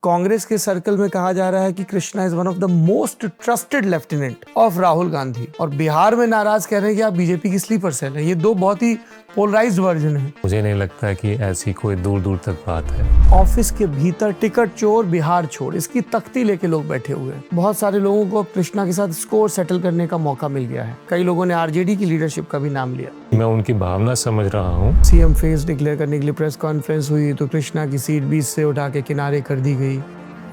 कांग्रेस के सर्कल में कहा जा रहा है कि Krishna is one of the most trusted lieutenant of Rahul Gandhi, और बिहार में नाराज कह रहे हैं कि आप बीजेपी की स्लीपर सेल है। ये दो बहुत ही पोलराइज्ड वर्जन है। मुझे नहीं लगता है कि ऐसी कोई दूर दूर तक बात है। ऑफिस के भीतर टिकट चोर बिहार छोड़, इसकी तख्ती लेके लोग बैठे हुए हैं। बहुत सारे लोगों को कृष्णा के साथ स्कोर सेटल करने का मौका मिल गया है। कई लोगों ने आरजेडी की लीडरशिप का भी नाम लिया। मैं उनकी भावना समझ रहा हूँ। सीएम फेस डिक्लेयर करने के लिए प्रेस कॉन्फ्रेंस हुई तो कृष्णा की सीट बीच से उठा के किनारे कर दी गई।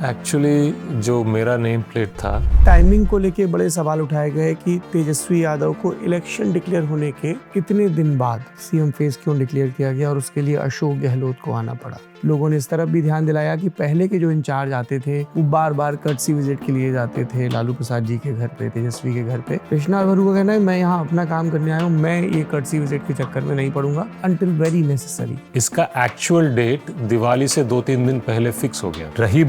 एक्चुअली जो मेरा नेम प्लेट था, टाइमिंग को लेके बड़े सवाल उठाए गए कि तेजस्वी यादव को इलेक्शन डिक्लेयर होने के कितने दिन बाद सीएम फेस क्यों डिक्लेयर किया गया और उसके लिए अशोक गहलोत को आना पड़ा। लोगों ने इस तरफ भी ध्यान दिलाया कि पहले के जो इंचार्ज आते थे वो बार बार कर्टसी विजिट के लिए जाते थे लालू प्रसाद जी के घर पे, तेजस्वी के घर पे। कृष्णा अलवरू का कहना है मैं यहाँ अपना काम करने आया हूँ, मैं ये कर्टसी विजिट के चक्कर में नहीं पड़ूंगा अंटिल वेरी नेसेसरी। इसका एक्चुअल डेट दिवाली से 2-3 दिन पहले फिक्स हो गया। रही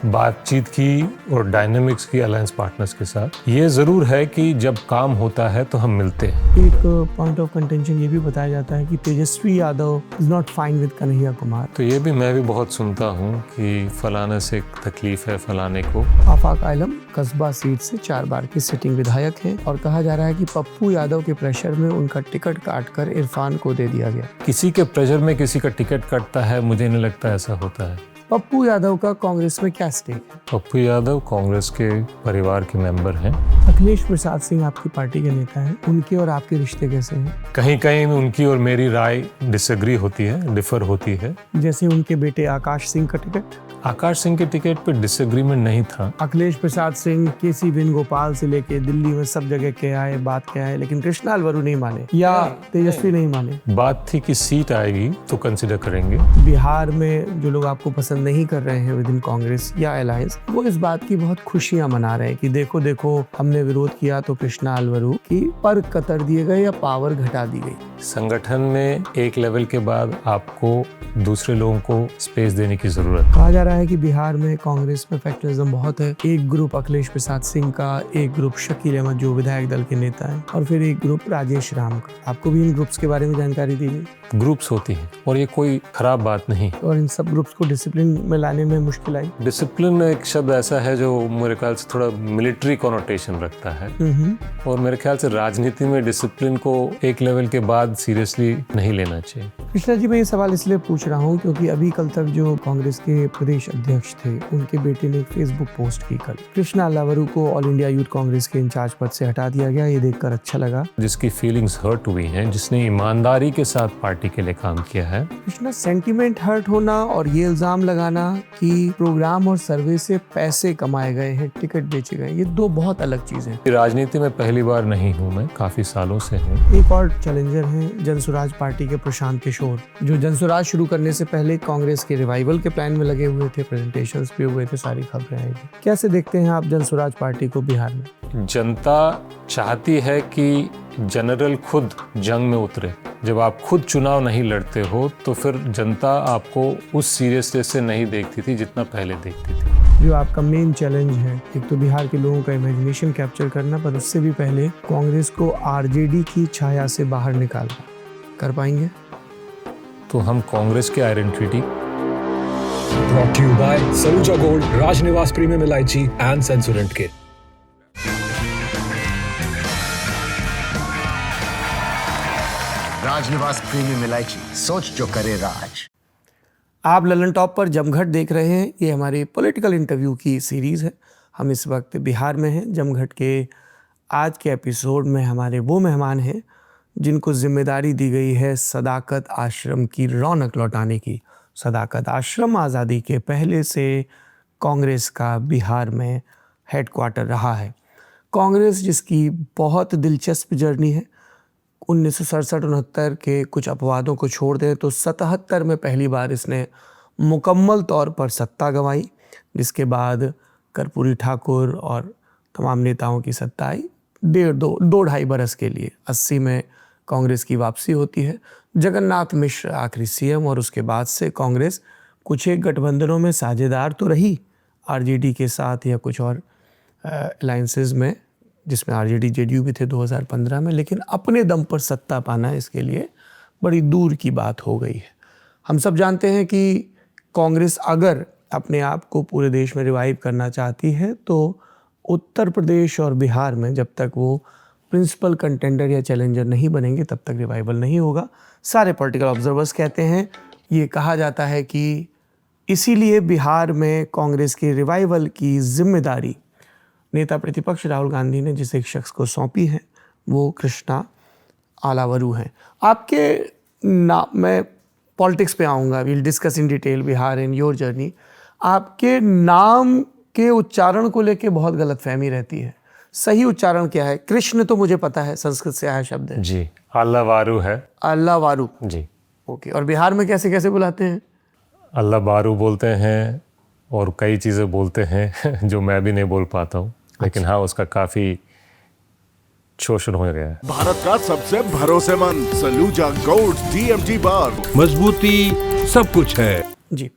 बातचीत की और डायनेमिक्स की अलायंस पार्टनर्स के साथ, ये जरूर है कि जब काम होता है तो हम मिलते हैं। एक पॉइंट ऑफ कंटेंशन ये भी बताया जाता है कि Tejashwi Yadav is not fine with Kanhaiya Kumar. तो ये भी मैं भी बहुत सुनता हूँ कि फलाने से तकलीफ है फलाने को। आफाक आलम कस्बा सीट से 4 बार की सिटिंग विधायक है और कहा जा रहा है कि पप्पू यादव के प्रेशर में उनका टिकट काटकर इरफान को दे दिया गया। किसी के प्रेशर में किसी का टिकट कटता है, मुझे नहीं लगता ऐसा होता है। पप्पू यादव का कांग्रेस में क्या स्टेक है? पप्पू यादव कांग्रेस के परिवार के मेंबर हैं। अखिलेश प्रसाद सिंह आपकी पार्टी के नेता हैं, उनके और आपके रिश्ते कैसे हैं? कहीं कहीं उनकी और मेरी राय डिसएग्री होती है, डिफर होती है। जैसे उनके बेटे आकाश सिंह का टिकट। आकाश सिंह के टिकट पे डिसएग्रीमेंट नहीं था। अखिलेश प्रसाद सिंह केसी वेणुगोपाल से लेके दिल्ली में सब जगह के आए, बात क्या है, लेकिन कृष्णा अलवरू नहीं माने या तेजस्वी नहीं माने। बात थी कि सीट आएगी तो कंसिडर करेंगे। बिहार में जो लोग आपको पसंद नहीं कर रहे हैं विद इन कांग्रेस या अलायंस, वो इस बात की बहुत खुशियां मना रहे हैं कि देखो देखो हमने विरोध किया तो कृष्णा अलवरू की पर कतर दिए गए या पावर घटा दी गई। संगठन में एक लेवल के बाद आपको दूसरे लोगों को स्पेस देने की जरूरत। कहा जा रहा है कि बिहार में कांग्रेस में फैक्टरिज्म बहुत है। एक ग्रुप अखिलेश प्रसाद सिंह का, एक ग्रुप शकील अहमद जो विधायक दल के नेता हैं, और फिर एक ग्रुप राजेश राम का। आपको भी इन ग्रुप्स के बारे में जानकारी दी गई? ग्रुप्स होती हैं और ये कोई खराब बात नहीं। और इन सब ग्रुप्स को डिसिप्लिन में लाने में मुश्किल आई? डिसिप्लिन एक शब्द ऐसा है जो मेरे ख्याल से थोड़ा मिलिट्री कॉनोटेशन रखता है, और मेरे ख्याल से राजनीति में डिसिप्लिन को एक लेवल के बाद सीरियसली नहीं लेना चाहिए। कृष्णा जी, मैं ये सवाल इसलिए पूछ रहा हूँ क्योंकि अभी कल तक जो कांग्रेस के प्रदेश अध्यक्ष थे उनके बेटे ने एक फेसबुक पोस्ट की कल, कृष्णा अलवरू को ऑल इंडिया यूथ कांग्रेस के इंचार्ज पद से हटा दिया गया। ये देखकर अच्छा लगा। जिसकी फीलिंग्स हर्ट हुई हैं, जिसने ईमानदारी के साथ पार्टी के लिए काम किया है। कृष्णा, सेंटिमेंट हर्ट होना और ये इल्जाम लगाना कि प्रोग्राम और सर्वे से पैसे कमाए गए हैं, टिकट बेचे गए, ये दो बहुत अलग चीजें हैं। राजनीति में पहली बार नहीं हूँ, मैं काफी सालों से हूँ। एक और चैलेंजर हैं जनसुराज पार्टी के प्रशांत किशोर, जो जनसुराज शुरू करने से पहले कांग्रेस के रिवाइवल के प्लान में लगे हुए थे, प्रेजेंटेशंस भी हुए थे, सारी खबरें आई थी। कैसे देखते हैं आप जनसुराज पार्टी को बिहार में? जनता चाहती है कि जनरल खुद जंग में उतरे। जब आप खुद चुनाव नहीं लड़ते हो तो फिर जनता आपको उस सीरियसनेस से नहीं देखती थी जितना पहले देखती थी। जो आपका मेन चैलेंज है, एक तो बिहार के लोगों का इमेजिनेशन कैप्चर करना, पर उससे भी पहले कांग्रेस को आरजेडी की छाया से बाहर निकालना, कर पाएंगे? तो हम कांग्रेस के identity Brought to you by Saluja Gold, Rajniwas Premium Elaichi and Sensorant Kit. Rajnivas premium इलायची, सोच जो करे राज। आप ललन टॉप पर जमघट देख रहे हैं। ये हमारी पॉलिटिकल इंटरव्यू की सीरीज़ है। हम इस वक्त बिहार में हैं। जमघट के आज के एपिसोड में हमारे वो मेहमान हैं जिनको जिम्मेदारी दी गई है सदाकत आश्रम की रौनक लौटाने की। सदाकत आश्रम आज़ादी के पहले से कांग्रेस का बिहार में हेडक्वार्टर रहा है। कांग्रेस जिसकी बहुत दिलचस्प जर्नी है। 1967-69 के कुछ अपवादों को छोड़ दें तो 77 में पहली बार इसने मुकम्मल तौर पर सत्ता गंवाई, जिसके बाद कर्पूरी ठाकुर और तमाम नेताओं की सत्ता आई। 2.5 बरस के लिए 80 में कांग्रेस की वापसी होती है। जगन्नाथ मिश्र आखिरी सीएम, और उसके बाद से कांग्रेस कुछ एक गठबंधनों में साझेदार तो रही आरजेडी के साथ या कुछ और अलायंसेस में, जिसमें आरजेडी जेडीयू भी थे 2015 में, लेकिन अपने दम पर सत्ता पाना इसके लिए बड़ी दूर की बात हो गई है। हम सब जानते हैं कि कांग्रेस अगर अपने आप को पूरे देश में रिवाइव करना चाहती है, तो उत्तर प्रदेश और बिहार में जब तक वो प्रिंसिपल कंटेंडर या चैलेंजर नहीं बनेंगे तब तक रिवाइवल नहीं होगा। सारे पॉलिटिकल ऑब्जर्वर्स कहते हैं, ये कहा जाता है कि इसीलिए बिहार में कांग्रेस के रिवाइवल की जिम्मेदारी नेता प्रतिपक्ष राहुल गांधी ने जिस एक शख्स को सौंपी है वो कृष्णा आलावरू हैं। आपके नाम, मैं पॉलिटिक्स पे आऊँगा, will discuss in detail Bihar in your journey. आपके नाम के उच्चारण को लेके बहुत गलतफहमी रहती है, सही उच्चारण क्या है? कृष्ण तो मुझे पता है, संस्कृत से आया शब्द है जी, आलावारू है। आलावारू, जी, ओके। और बिहार में कैसे कैसे बुलाते हैं? अल्लाह बारू बोलते हैं और कई चीज़ें बोलते हैं जो मैं भी नहीं बोल पाता हूँ, लेकिन हाँ उसका काफ़ी शोषण हो गया है। भारत का सबसे भरोसेमंद सलूजा गोल्ड TMT बार, मजबूती सब कुछ है जी।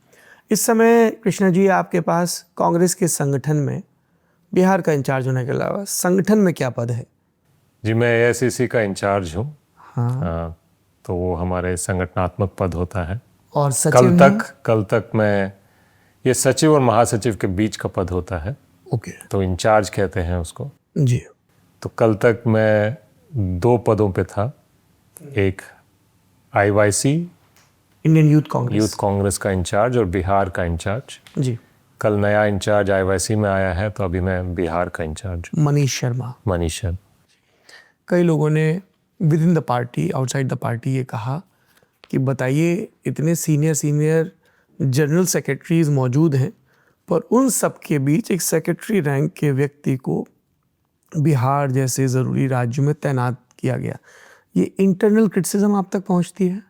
इस समय कृष्णा जी आपके पास कांग्रेस के संगठन में बिहार का इंचार्ज होने के अलावा संगठन में क्या पद है? जी, मैं AICC का इंचार्ज हूँ। हाँ। तो वो हमारे संगठनात्मक पद होता है। और सचिव हैं? कल तक मैं, ये सचिव और महासचिव के बीच का पद होता है, ओके तो इंचार्ज कहते हैं उसको। जी। तो कल तक मैं 2 पदों पे था, एक IYC इंडियन यूथ कांग्रेस का इंचार्ज और बिहार का इंचार्ज। जी। कल नया इंचार्ज IYC में आया है, तो अभी मैं बिहार का इंचार्ज हूँ, मनीष शर्मा। मनीष शर्मा। कई लोगों ने with in the party, outside the party ये कहा कि बताइए, इतने सीनियर जनरल सेक्रेटरीज मौजूद हैं, पर उन सब के बीच एक सेक्रेटरी रैंक के व्यक्ति को बिहार जैसे ज़रूरी राज्य में तैनात किया गया। ये इंटरनल क्रिटिसिज्म आप तक पहुंचती है?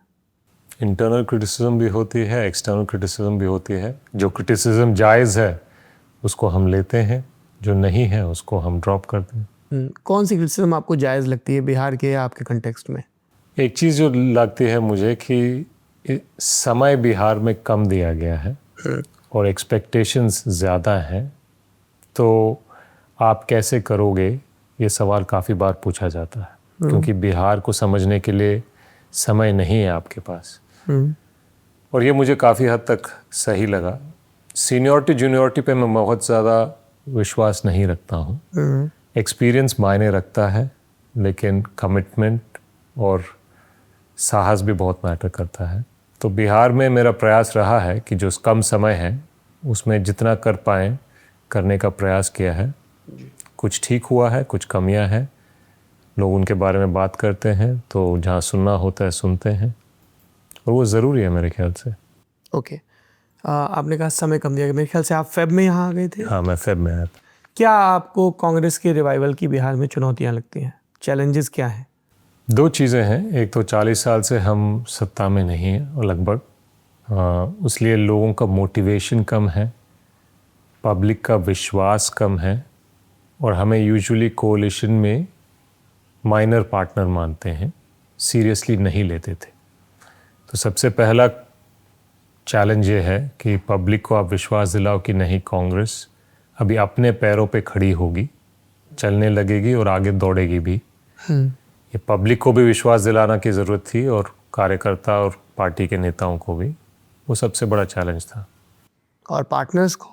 इंटरनल क्रिटिसिज्म भी होती है, एक्सटर्नल क्रिटिसिज्म भी होती है। जो क्रिटिसिज्म जायज़ है उसको हम लेते हैं, जो नहीं है उसको हम ड्रॉप करते हैं। कौन सी क्रिटिसिज्म आपको जायज़ लगती है बिहार के या आपके कंटेक्स्ट में? एक चीज़ जो लगती है मुझे कि समय बिहार में कम दिया गया है और एक्सपेक्टेशंस ज़्यादा हैं, तो आप कैसे करोगे, ये सवाल काफ़ी बार पूछा जाता है, क्योंकि बिहार को समझने के लिए समय नहीं है आपके पास। और ये मुझे काफ़ी हद तक सही लगा। सीनियरिटी जूनियरिटी पे मैं बहुत ज़्यादा विश्वास नहीं रखता हूँ। एक्सपीरियंस मायने रखता है, लेकिन कमिटमेंट और साहस भी बहुत मैटर करता है। तो बिहार में मेरा प्रयास रहा है कि जो कम समय है उसमें जितना कर पाएँ करने का प्रयास किया है। कुछ ठीक हुआ है, कुछ कमियां हैं, लोग उनके बारे में बात करते हैं, तो जहाँ सुनना होता है सुनते हैं, और वो ज़रूरी है मेरे ख्याल से। ओके। आपने कहा समय कम दिया गया, मेरे ख्याल से आप फेब में यहाँ आ गए थे? हाँ, मैं फेब में आया था। क्या आपको कांग्रेस के रिवाइवल की बिहार में चुनौतियाँ लगती हैं? चैलेंजेस क्या हैं? 2 चीज़ें हैं। एक तो 40 साल से हम सत्ता में नहीं हैं और लगभग इसलिए लोगों का मोटिवेशन कम है, पब्लिक का विश्वास कम है, और हमें यूजुअली कोalition में माइनर पार्टनर मानते हैं, सीरियसली नहीं लेते थे। तो सबसे पहला चैलेंज ये है कि पब्लिक को आप विश्वास दिलाओ कि नहीं, कांग्रेस अभी अपने पैरों पे खड़ी होगी, चलने लगेगी और आगे दौड़ेगी भी। ये पब्लिक को भी विश्वास दिलाना की ज़रूरत थी, और कार्यकर्ता और पार्टी के नेताओं को भी। वो सबसे बड़ा चैलेंज था। और पार्टनर्स को?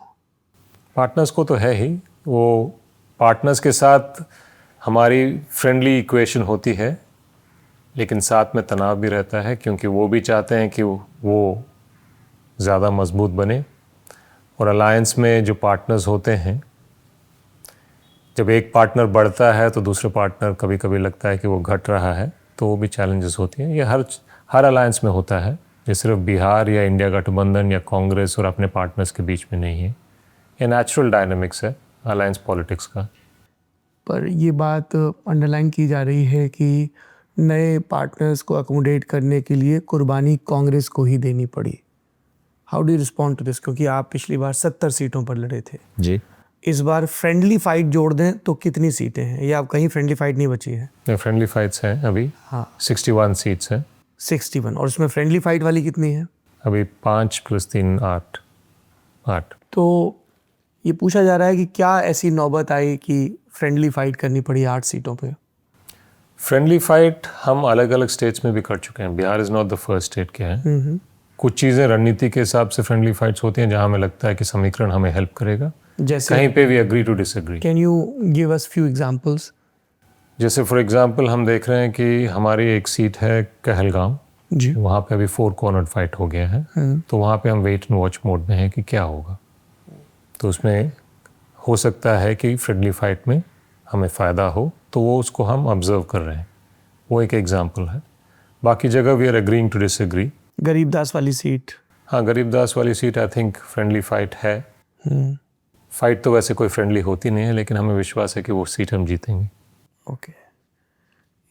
पार्टनर्स को तो है ही, वो पार्टनर्स के साथ हमारी फ्रेंडली इक्वेशन होती है, लेकिन साथ में तनाव भी रहता है, क्योंकि वो भी चाहते हैं कि वो ज़्यादा मजबूत बने। और अलायंस में जो पार्टनर्स होते हैं, जब एक पार्टनर बढ़ता है तो दूसरे पार्टनर कभी कभी लगता है कि वो घट रहा है, तो वो भी चैलेंजेस होती हैं। ये हर अलायंस में होता है, ये सिर्फ बिहार या इंडिया गठबंधन या कांग्रेस और अपने पार्टनर्स के बीच में नहीं है। ये नेचुरल डायनामिक्स है अलायंस पॉलिटिक्स का। पर ये बात अंडरलाइन की जा रही है कि नए पार्टनर्स को अकोमोडेट करने के लिए कुर्बानी कांग्रेस को ही देनी पड़ी। How do you respond to this? क्योंकि आप पिछली बार 70 सीटों पर लड़े थे जी। इस बार फ्रेंडली फाइट जोड़ दें तो कितनी सीटें हैं, या आप कहीं फ्रेंडली फाइट नहीं बची है? फ्रेंडली फाइट्स हैं अभी। हाँ, 61 सीट्स हैं 61। और उसमें फ्रेंडली फाइट वाली कितनी है? अभी 5 + 3 8। तो ये पूछा जा रहा है कि क्या ऐसी नौबत आई कि फ्रेंडली फाइट करनी पड़ी 8 सीटों पे? फ्रेंडली फाइट हम अलग अलग स्टेट्स में भी कर चुके हैं। Bihar is not the first state के हैं। कुछ चीज़ें रणनीति के हिसाब से फ्रेंडली फाइट्स होती हैं जहां हमें लगता है कि समीकरण हमें हेल्प करेगा, जैसे कहीं पे भी agree to disagree. Can you give us few examples? जैसे फॉर एग्जांपल हम देख रहे हैं कि हमारी एक सीट है कहलगांव, जी। वहाँ पे अभी 4 कॉर्नर्ड फाइट हो गया है, तो वहाँ पे हम वेट एंड वॉच मोड में हैं कि क्या होगा। तो उसमें हो सकता है कि फ्रेंडली फाइट में हमें फ़ायदा हो, तो वो उसको हम ऑब्जर्व कर रहे हैं, वो एक एग्जांपल है। बाकी जगह we are agreeing to disagree. Garibdas वाली सीट? हाँ, गरीबदास वाली seat I think friendly fight है। फाइट तो वैसे कोई फ्रेंडली होती नहीं है, लेकिन हमें विश्वास है कि वो सीट हम जीतेंगे। ओके।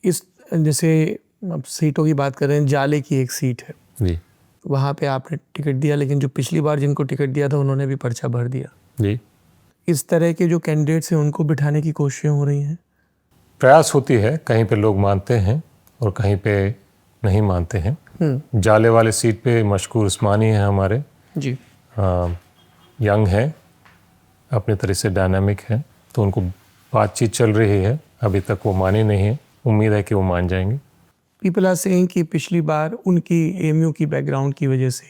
इस जैसे अब सीटों की बात कर रहे हैं, जाले की एक सीट है, जी वहाँ पे आपने टिकट दिया, लेकिन जो पिछली बार जिनको टिकट दिया था उन्होंने भी पर्चा भर दिया। जी, इस तरह के जो कैंडिडेट्स हैं उनको बिठाने की कोशिशें हो रही हैं? प्रयास होती है, कहीं पे लोग मानते हैं और कहीं पे नहीं मानते हैं। जाले वाले सीट पे मशकूर उस्मानी है हमारे, जी। यंग है, अपने तरह से डायनामिक है, तो उनको बातचीत चल रही है, अभी तक वो माने नहीं है, उम्मीद है कि वो मान जाएंगे। पीपल आर सेइंग कि पिछली बार उनकी एएमयू की बैकग्राउंड की वजह से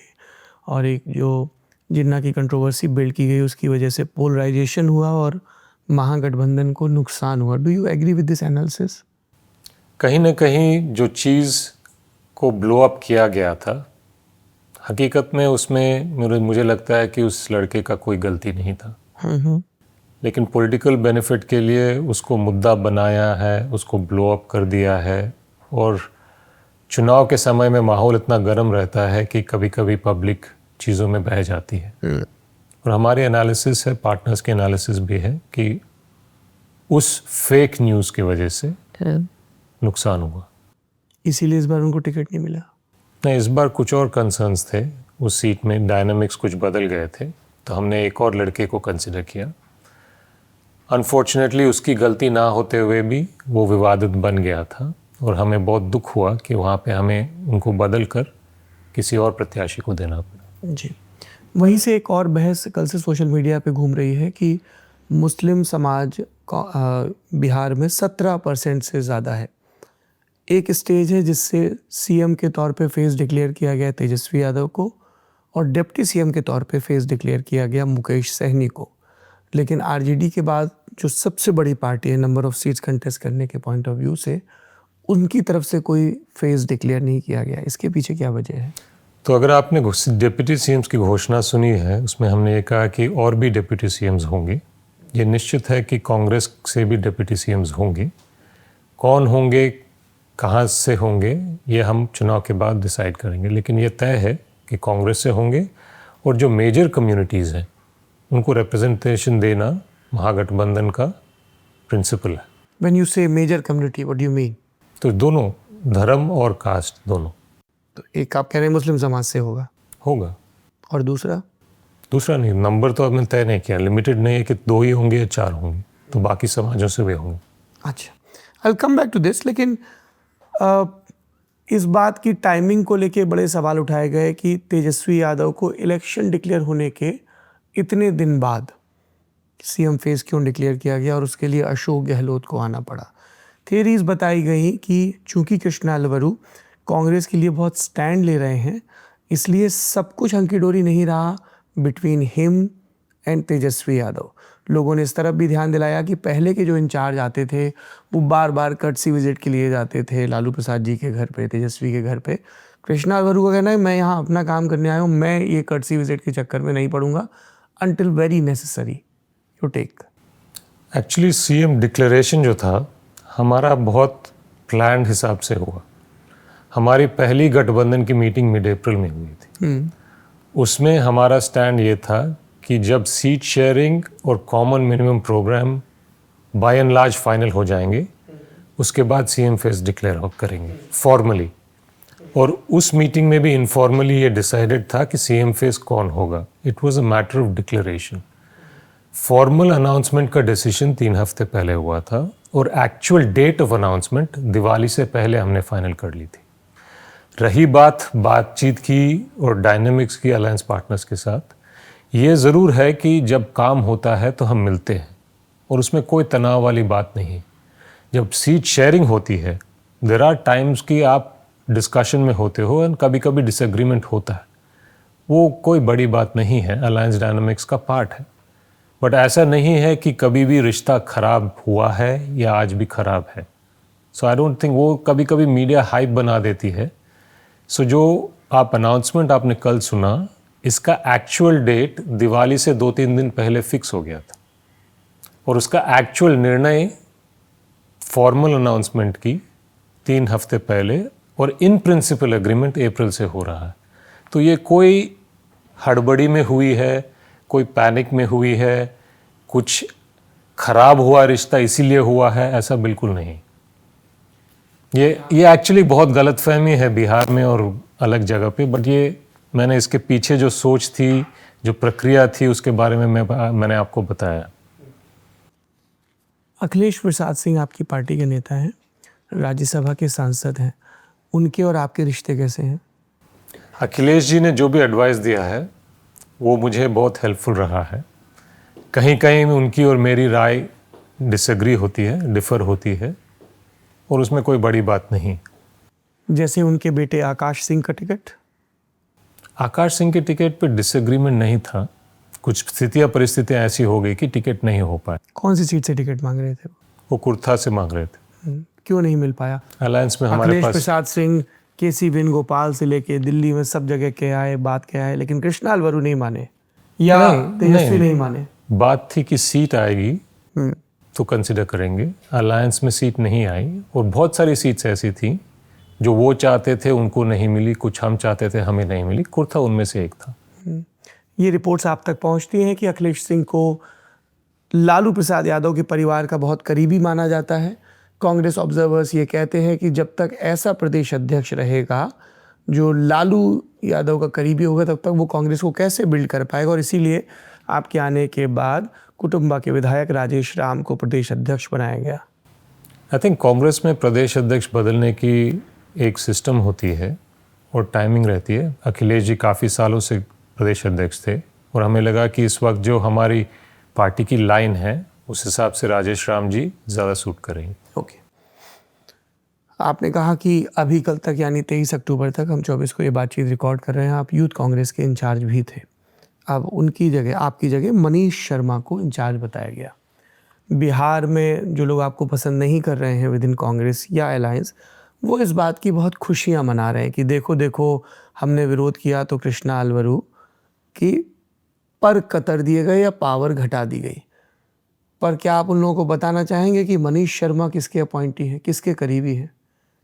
और एक जो जिन्ना की कंट्रोवर्सी बिल्ड की गई उसकी वजह से पोलराइजेशन हुआ और महागठबंधन को नुकसान हुआ। Do you agree with this analysis? कहीं ना कहीं जो चीज़ को ब्लो अप किया गया था, हकीकत में उसमें मुझे लगता है कि उस लड़के का कोई गलती नहीं था, लेकिन पॉलिटिकल बेनिफिट के लिए उसको मुद्दा बनाया है, उसको ब्लो अप कर दिया है। और चुनाव के समय में माहौल इतना गर्म रहता है कि कभी कभी पब्लिक चीज़ों में बह जाती है। और हमारी एनालिसिस है, पार्टनर्स के एनालिसिस भी है कि उस फेक न्यूज़ की वजह से नुकसान हुआ। इसीलिए इस बार उनको टिकट नहीं मिला? नहीं, इस बार कुछ और कंसर्न्स थे, उस सीट में डायनामिक्स कुछ बदल गए थे, तो हमने एक और लड़के को कंसिडर किया। अनफॉर्चुनेटली उसकी गलती ना होते हुए भी वो विवादित बन गया था और हमें बहुत दुख हुआ कि वहाँ पे हमें उनको बदल कर किसी और प्रत्याशी को देना पड़ा। जी। वहीं से एक और बहस कल से सोशल मीडिया पे घूम रही है कि मुस्लिम समाज बिहार में 17% से ज़्यादा है। एक स्टेज है जिससे सीएम के तौर पे फेस डिक्लेयर किया गया तेजस्वी यादव को और डिप्टी सीएम के तौर पे फेस डिक्लेयर किया गया मुकेश सहनी को, लेकिन आरजेडी के बाद जो सबसे बड़ी पार्टी है नंबर ऑफ सीट्स कंटेस्ट करने के पॉइंट ऑफ व्यू से, उनकी तरफ से कोई फेस डिक्लेयर नहीं किया गया। इसके पीछे क्या वजह है? तो अगर आपने डिप्टी सीएम्स की घोषणा सुनी है, उसमें हमने ये कहा कि और भी डिप्टी सीएम्स होंगे। ये निश्चित है कि कांग्रेस से भी डिप्टी सीएम्स होंगे। कौन होंगे, कहाँ से होंगे, ये हम चुनाव के बाद डिसाइड करेंगे, लेकिन ये तय है कि कांग्रेस से होंगे। और जो मेजर कम्युनिटीज़ हैं उनको रिप्रेजेंटेशन देना महागठबंधन का प्रिंसिपल है। When you say major community, what do you mean? तो दोनों, धर्म और कास्ट दोनों। तो एक आप कह रहे हैं मुस्लिम समाज से होगा, और दूसरा नहीं, नंबर तो हमने तय नहीं किया, लिमिटेड नहीं है कि 2 ही होंगे या 4 होंगे, तो बाकी समाजों से भी होंगे। अच्छा, I will come back to this. लेकिन इस बात की टाइमिंग को लेके बड़े सवाल उठाए गए कि तेजस्वी यादव को इलेक्शन डिक्लेयर होने के इतने दिन बाद सीएम फेस क्यों डिक्लेयर किया गया और उसके लिए अशोक गहलोत को आना पड़ा। थियरीज बताई गई कि चूंकि कृष्णा लवरू कांग्रेस के लिए बहुत स्टैंड ले रहे हैं, इसलिए सब कुछ हंकी डोरी नहीं रहा between him and Tejashwi Yadav. लोगों ने इस तरफ भी ध्यान दिलाया कि पहले के जो इंचार्ज आते थे वो बार बार कर्टसी विजिट के लिए जाते थे लालू प्रसाद जी के घर पे, तेजस्वी के घर पे। कृष्णा लवरू का कहना है मैं यहाँ अपना काम करने आया हूँ, मैं ये कर्टसी विजिट के चक्कर में नहीं पड़ूंगा until very necessary. You take. Actually CM declaration जो था हमारा बहुत प्लान्ड हिसाब से हुआ। हमारी पहली गठबंधन की मीटिंग मिड अप्रैल में हुई थी। उसमें हमारा स्टैंड ये था कि जब सीट शेयरिंग और common minimum programme by and large final हो जाएंगे, उसके बाद सीएम फेस डिक्लेयर करेंगे फॉर्मली। और उस मीटिंग में भी इनफॉर्मली ये डिसाइडेड था कि सीएम फेस कौन होगा। It was a matter of declaration. Formal announcement का डिसीजन 3 हफ्ते पहले हुआ था और actual date of announcement Diwali से पहले हमने फाइनल कर ली थी। रही बातचीत की और डायनेमिक्स की अलायंस पार्टनर्स के साथ, ये ज़रूर है कि जब काम होता है तो हम मिलते हैं और उसमें कोई तनाव वाली बात नहीं। जब सीट शेयरिंग होती है, देयर आर टाइम्स कि आप डिस्कशन में होते हो और कभी कभी डिसएग्रीमेंट होता है, वो कोई बड़ी बात नहीं है, अलायंस डायनामिक्स का पार्ट है। बट ऐसा नहीं है कि कभी भी रिश्ता खराब हुआ है या आज भी खराब है। सो आई डोंट थिंक, वो कभी कभी मीडिया हाइप बना देती है। सो जो आप अनाउंसमेंट आपने कल सुना, इसका एक्चुअल डेट दिवाली से 2-3 दिन पहले फिक्स हो गया था, और उसका एक्चुअल निर्णय फॉर्मल अनाउंसमेंट की 3 हफ्ते पहले और इन प्रिंसिपल एग्रीमेंट अप्रैल से हो रहा है। तो ये कोई हड़बड़ी में हुई है, कोई पैनिक में हुई है, कुछ खराब हुआ रिश्ता इसीलिए हुआ है, ऐसा बिल्कुल नहीं। ये एक्चुअली बहुत गलतफहमी है बिहार में और अलग जगह पे, बट ये मैंने इसके पीछे जो सोच थी, जो प्रक्रिया थी, उसके बारे में मैंने आपको बताया। अखिलेश प्रसाद सिंह आपकी पार्टी के नेता हैं, राज्यसभा के सांसद हैं, उनके और आपके रिश्ते कैसे हैं? अखिलेश जी ने जो भी एडवाइस दिया है वो मुझे बहुत हेल्पफुल रहा है। कहीं कहीं उनकी और मेरी राय डिसएग्री होती है, डिफर होती है, और उसमें कोई बड़ी बात नहीं। जैसे उनके बेटे आकाश सिंह का टिकट? आकाश सिंह के टिकट पे डिसएग्रीमेंट नहीं था, कुछ परिस्थितियां ऐसी हो गई कि टिकट नहीं हो पाए। कौन सी सीट से टिकट मांग रहे थे? वो कुर्था से मांग रहे थे। क्यों नहीं मिल पाया? अलायंस में हमारे अखिलेश पास प्रसाद सिंह केसी वेणुगोपाल से लेके दिल्ली में सब जगह के आए, बात के आए, लेकिन कृष्णा अलवरू नहीं माने या तेजस्वी नहीं माने। बात थी कि सीट आएगी तो कंसिडर करेंगे। अलायंस में सीट नहीं आई, और बहुत सारी सीट्स ऐसी थी जो वो चाहते थे उनको नहीं मिली, कुछ हम चाहते थे हमें नहीं मिली। कुर्था उनमें से एक था। ये रिपोर्ट्स आप तक पहुंचती हैं कि अखिलेश सिंह को लालू प्रसाद यादव के परिवार का बहुत करीबी माना जाता है। कांग्रेस ऑब्जर्वर्स ये कहते हैं कि जब तक ऐसा प्रदेश अध्यक्ष रहेगा जो लालू यादव का करीबी होगा, तब तक वो कांग्रेस को कैसे बिल्ड कर पाएगा, और इसीलिए आपके आने के बाद कुटुंबा के विधायक राजेश राम को प्रदेश अध्यक्ष बनाया गया। आई थिंक कांग्रेस में प्रदेश अध्यक्ष बदलने की एक सिस्टम होती है और टाइमिंग रहती है। अखिलेश जी काफ़ी सालों से प्रदेश अध्यक्ष थे, और हमें लगा कि इस वक्त जो हमारी पार्टी की लाइन है उस हिसाब से राजेश राम जी ज़्यादा सूट करेंगे। ओके। आपने कहा कि अभी कल तक यानी 23 अक्टूबर तक, हम 24 को ये बातचीत रिकॉर्ड कर रहे हैं, आप यूथ कांग्रेस के इंचार्ज भी थे। अब उनकी जगह, आपकी जगह मनीष शर्मा को इंचार्ज बताया गया। बिहार में जो लोग आपको पसंद नहीं कर रहे हैं विद इन कांग्रेस या अलायंस, वो इस बात की बहुत खुशियां मना रहे हैं कि देखो देखो हमने विरोध किया तो कृष्णा अलवरू की पर कतर दिए गए या पावर घटा दी गई। पर क्या आप उन लोगों को बताना चाहेंगे कि मनीष शर्मा किसके अपॉइंटी हैं, किसके करीबी हैं?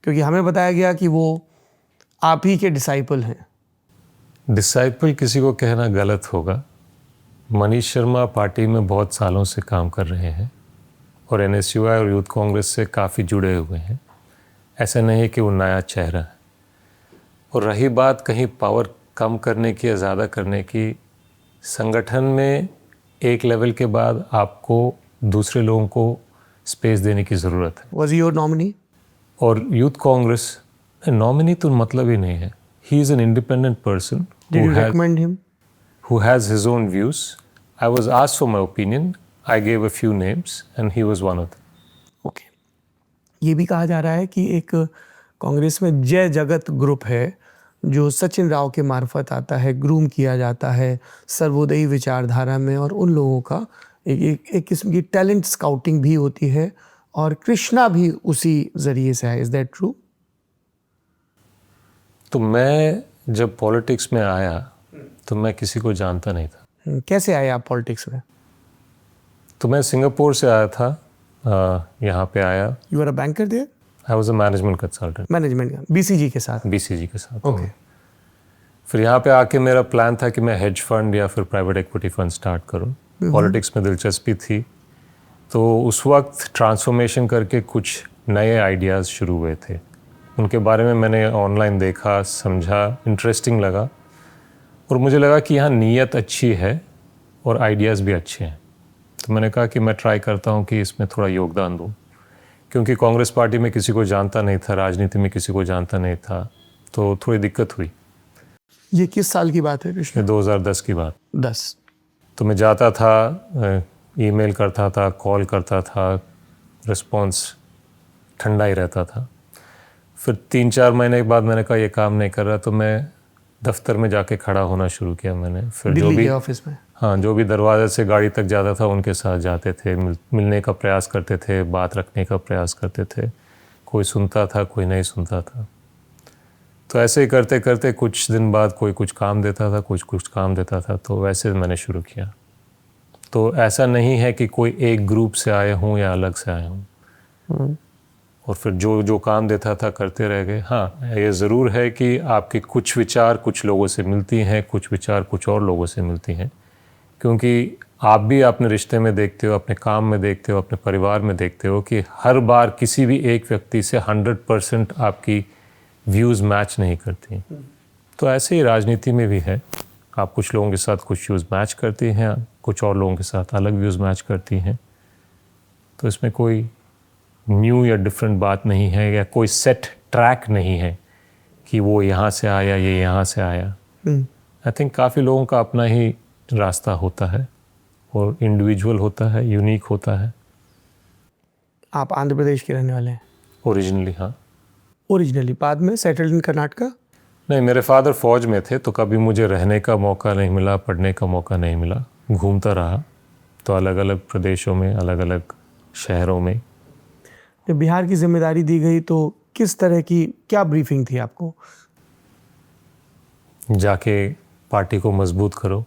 क्योंकि हमें बताया गया कि वो आप ही के डिसाइपल हैं। डिसाइपल किसी को कहना गलत होगा। मनीष शर्मा पार्टी में बहुत सालों से काम कर रहे हैं और एनएसयूआई और यूथ कांग्रेस से काफ़ी जुड़े हुए हैं। ऐसा नहीं है कि वो नया चेहरा है। और रही बात कहीं पावर कम करने की या ज़्यादा करने की, संगठन में एक लेवल के बाद आपको दूसरे लोगों को स्पेस देने की ज़रूरत है। Was he your nominee? और यूथ कांग्रेस नॉमिनी तो मतलब ही नहीं है। He is an independent person Did you recommend him? who has his own views. I was asked for my opinion. I gave a few names and he was one of them. Okay. ये भी कहा जा रहा है कि एक कांग्रेस में जय जगत ग्रुप है जो सचिन राव के मार्फत आता है, ग्रूम किया जाता है सर्वोदयी विचारधारा में, और उन लोगों का एक किस्म की टैलेंट स्काउटिंग भी होती है, और कृष्णा भी उसी जरिए से है। Is that true? तो मैं जब पॉलिटिक्स में आया तो मैं किसी को जानता नहीं था। कैसे आए आप पॉलिटिक्स में? तो मैं सिंगापुर से आया था, यहाँ पे आया। You are a banker there? I was a management consultant. Management का बीसीजी के साथ? बीसीजी के साथ। ओके। फिर यहाँ पे आके मेरा प्लान था कि मैं हेज फंड या फिर प्राइवेट इक्विटी फंड स्टार्ट करूँ। पॉलिटिक्स में दिलचस्पी थी, तो उस वक्त ट्रांसफॉर्मेशन करके कुछ नए आइडियाज़ शुरू हुए थे। उनके बारे में मैंने ऑनलाइन देखा, समझा, इंटरेस्टिंग लगा, और मुझे लगा कि यहाँ नीयत अच्छी है और आइडियाज़ भी अच्छे हैं। तो मैंने कहा कि मैं ट्राई करता हूँ कि इसमें थोड़ा योगदान दूँ, क्योंकि कांग्रेस पार्टी में किसी को जानता नहीं था, राजनीति में किसी को जानता नहीं था, तो थोड़ी दिक्कत हुई। ये किस साल की बात है कृष्ण? 2010 की बात। 10। तो मैं जाता था, ईमेल करता था, कॉल करता था, रिस्पॉन्स ठंडा ही रहता था। फिर 3-4 महीने के बाद मैंने कहा ये काम नहीं कर रहा, तो मैं दफ्तर में जाके खड़ा होना शुरू किया मैंने। फिर जो दिल्ली भी के ऑफिस में? हाँ, जो भी दरवाजे से गाड़ी तक जाता था उनके साथ जाते थे, मिलने का प्रयास करते थे, बात रखने का प्रयास करते थे। कोई सुनता था, कोई नहीं सुनता था। तो ऐसे ही करते करते कुछ दिन बाद कोई कुछ काम देता था, कुछ काम देता था, तो वैसे मैंने शुरू किया। तो ऐसा नहीं है कि कोई एक ग्रुप से आए हूँ या अलग से आए हूँ। और फिर जो जो काम देता था करते रह गए। हाँ, ये ज़रूर है कि आपके कुछ विचार कुछ लोगों से मिलती हैं, कुछ विचार कुछ और लोगों से मिलती हैं, क्योंकि आप भी अपने रिश्ते में देखते हो, अपने काम में देखते हो, अपने परिवार में देखते हो कि हर बार किसी भी एक व्यक्ति से 100% आपकी व्यूज़ मैच नहीं करती। तो ऐसे ही राजनीति में भी है, आप कुछ लोगों के साथ कुछ व्यूज़ मैच करती हैं, कुछ और लोगों के साथ अलग व्यूज़ मैच करती हैं। तो इसमें कोई न्यू या डिफरेंट बात नहीं है, या कोई सेट ट्रैक नहीं है कि वो यहाँ से आया, ये यहाँ से आया। आई थिंक काफ़ी लोगों का अपना ही रास्ता होता है और इंडिविजुअल होता है, यूनिक होता है। आप आंध्र प्रदेश के रहने वाले हैं? ओरिजिनली हाँ। ओरिजिनली, बाद में सेटल्ड इन कर्नाटका? नहीं, मेरे फादर फौज में थे, तो कभी मुझे रहने का मौका नहीं मिला, पढ़ने का मौका नहीं मिला। घूमता रहा, तो अलग अलग प्रदेशों में, अलग अलग शहरों में। जब बिहार की जिम्मेदारी दी गई तो किस तरह की, क्या ब्रीफिंग थी आपको? जाके पार्टी को मजबूत करो,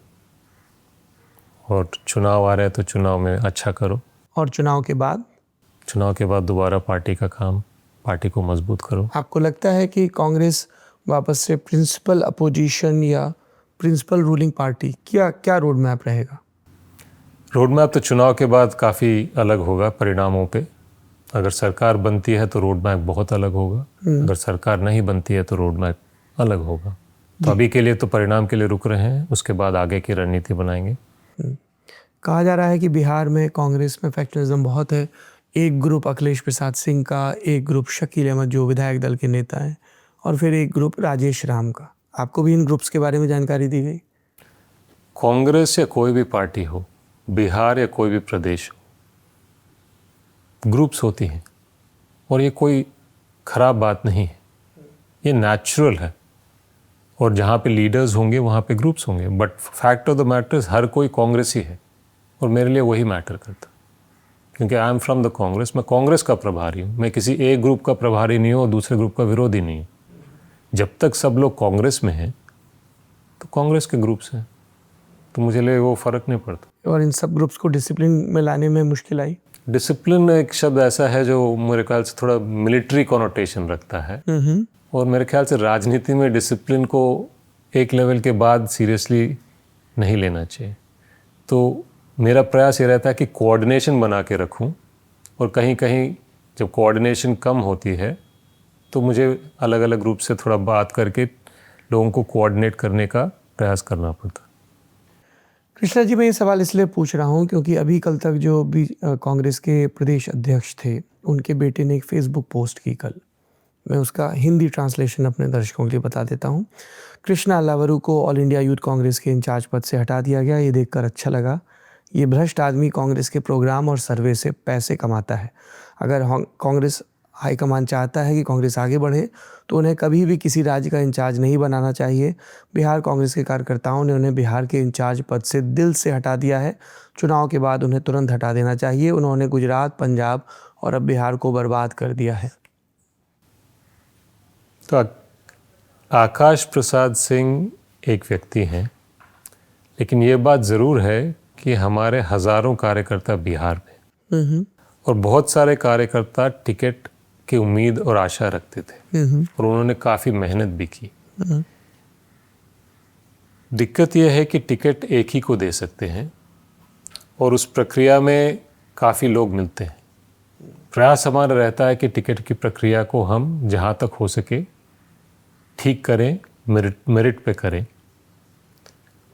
और चुनाव आ रहे हैं तो चुनाव में अच्छा करो, और चुनाव के बाद? चुनाव के बाद दोबारा पार्टी का काम, पार्टी को मजबूत करो। आपको लगता है कि कांग्रेस वापस से प्रिंसिपल अपोजिशन या प्रिंसिपल रूलिंग पार्टी, क्या रोड मैप रहेगा? रोड मैप तो चुनाव के बाद काफ़ी अलग होगा परिणामों पे। अगर सरकार बनती है तो रोड मैप बहुत अलग होगा, अगर सरकार नहीं बनती है तो रोड मैप अलग होगा। तो अभी के लिए तो परिणाम के लिए रुक रहे हैं, उसके बाद आगे की रणनीति बनाएंगे। कहा जा रहा है कि बिहार में कांग्रेस में फैक्शनिज्म बहुत है। एक ग्रुप अखिलेश प्रसाद सिंह का, एक ग्रुप शकील अहमद जो विधायक दल के नेता हैं, और फिर एक ग्रुप राजेश राम का। आपको भी इन ग्रुप्स के बारे में जानकारी दी गई? कांग्रेस या कोई भी पार्टी हो, बिहार या कोई भी प्रदेश हो, ग्रुप्स होती हैं, और ये कोई ख़राब बात नहीं है, ये नेचुरल है। और जहाँ पे लीडर्स होंगे वहाँ पे ग्रुप्स होंगे, but fact of the matters हर कोई कांग्रेसी है, और मेरे लिए वही मैटर करता, क्योंकि I am from the Congress. मैं कांग्रेस का प्रभारी हूँ, मैं किसी एक ग्रुप का प्रभारी नहीं हूँ और दूसरे ग्रुप का विरोधी नहीं हूँ। जब तक सब लोग कांग्रेस में हैं तो कांग्रेस के ग्रुप्स हैं, तो मुझे लिए वो फ़र्क नहीं पड़ता। और इन सब ग्रुप्स को डिसिप्लिन में लाने में मुश्किल आई? डिसिप्लिन एक शब्द ऐसा है जो मेरे ख्याल से थोड़ा मिलिट्री कॉनोटेशन रखता है, और मेरे ख्याल से राजनीति में डिसिप्लिन को एक लेवल के बाद सीरियसली नहीं लेना चाहिए। तो मेरा प्रयास ये रहता है कि कोऑर्डिनेशन बना के रखूं, और कहीं कहीं जब कोऑर्डिनेशन कम होती है तो मुझे अलग अलग ग्रुप से थोड़ा बात करके लोगों को कोऑर्डिनेट करने का प्रयास करना पड़ता। कृष्णा जी, मैं ये सवाल इसलिए पूछ रहा हूँ क्योंकि अभी कल तक जो भी कांग्रेस के प्रदेश अध्यक्ष थे, उनके बेटे ने एक फेसबुक पोस्ट की कल। मैं उसका हिंदी ट्रांसलेशन अपने दर्शकों के लिए बता देता हूँ। कृष्णा अल्लावरू को ऑल इंडिया यूथ कांग्रेस के इंचार्ज पद से हटा दिया गया। ये देखकर अच्छा लगा। ये भ्रष्ट आदमी कांग्रेस के प्रोग्राम और सर्वे से पैसे कमाता है। अगर कांग्रेस हाईकमान चाहता है कि कांग्रेस आगे बढ़े तो उन्हें कभी भी किसी राज्य का इंचार्ज नहीं बनाना चाहिए। बिहार कांग्रेस के कार्यकर्ताओं ने उन्हें बिहार के इंचार्ज पद से दिल से हटा दिया है। चुनाव के बाद उन्हें तुरंत हटा देना चाहिए। उन्होंने गुजरात, पंजाब और अब बिहार को बर्बाद कर दिया है। तो आकाश प्रसाद सिंह एक व्यक्ति हैं, लेकिन ये बात ज़रूर है कि हमारे हज़ारों कार्यकर्ता बिहार में, और बहुत सारे कार्यकर्ता टिकट की उम्मीद और आशा रखते थे, और उन्होंने काफ़ी मेहनत भी की। दिक्कत यह है कि टिकट एक ही को दे सकते हैं, और उस प्रक्रिया में काफ़ी लोग मिलते हैं। प्रयास हमारा रहता है कि टिकट की प्रक्रिया को हम जहाँ तक हो सके ठीक करें, मेरिट पे करें।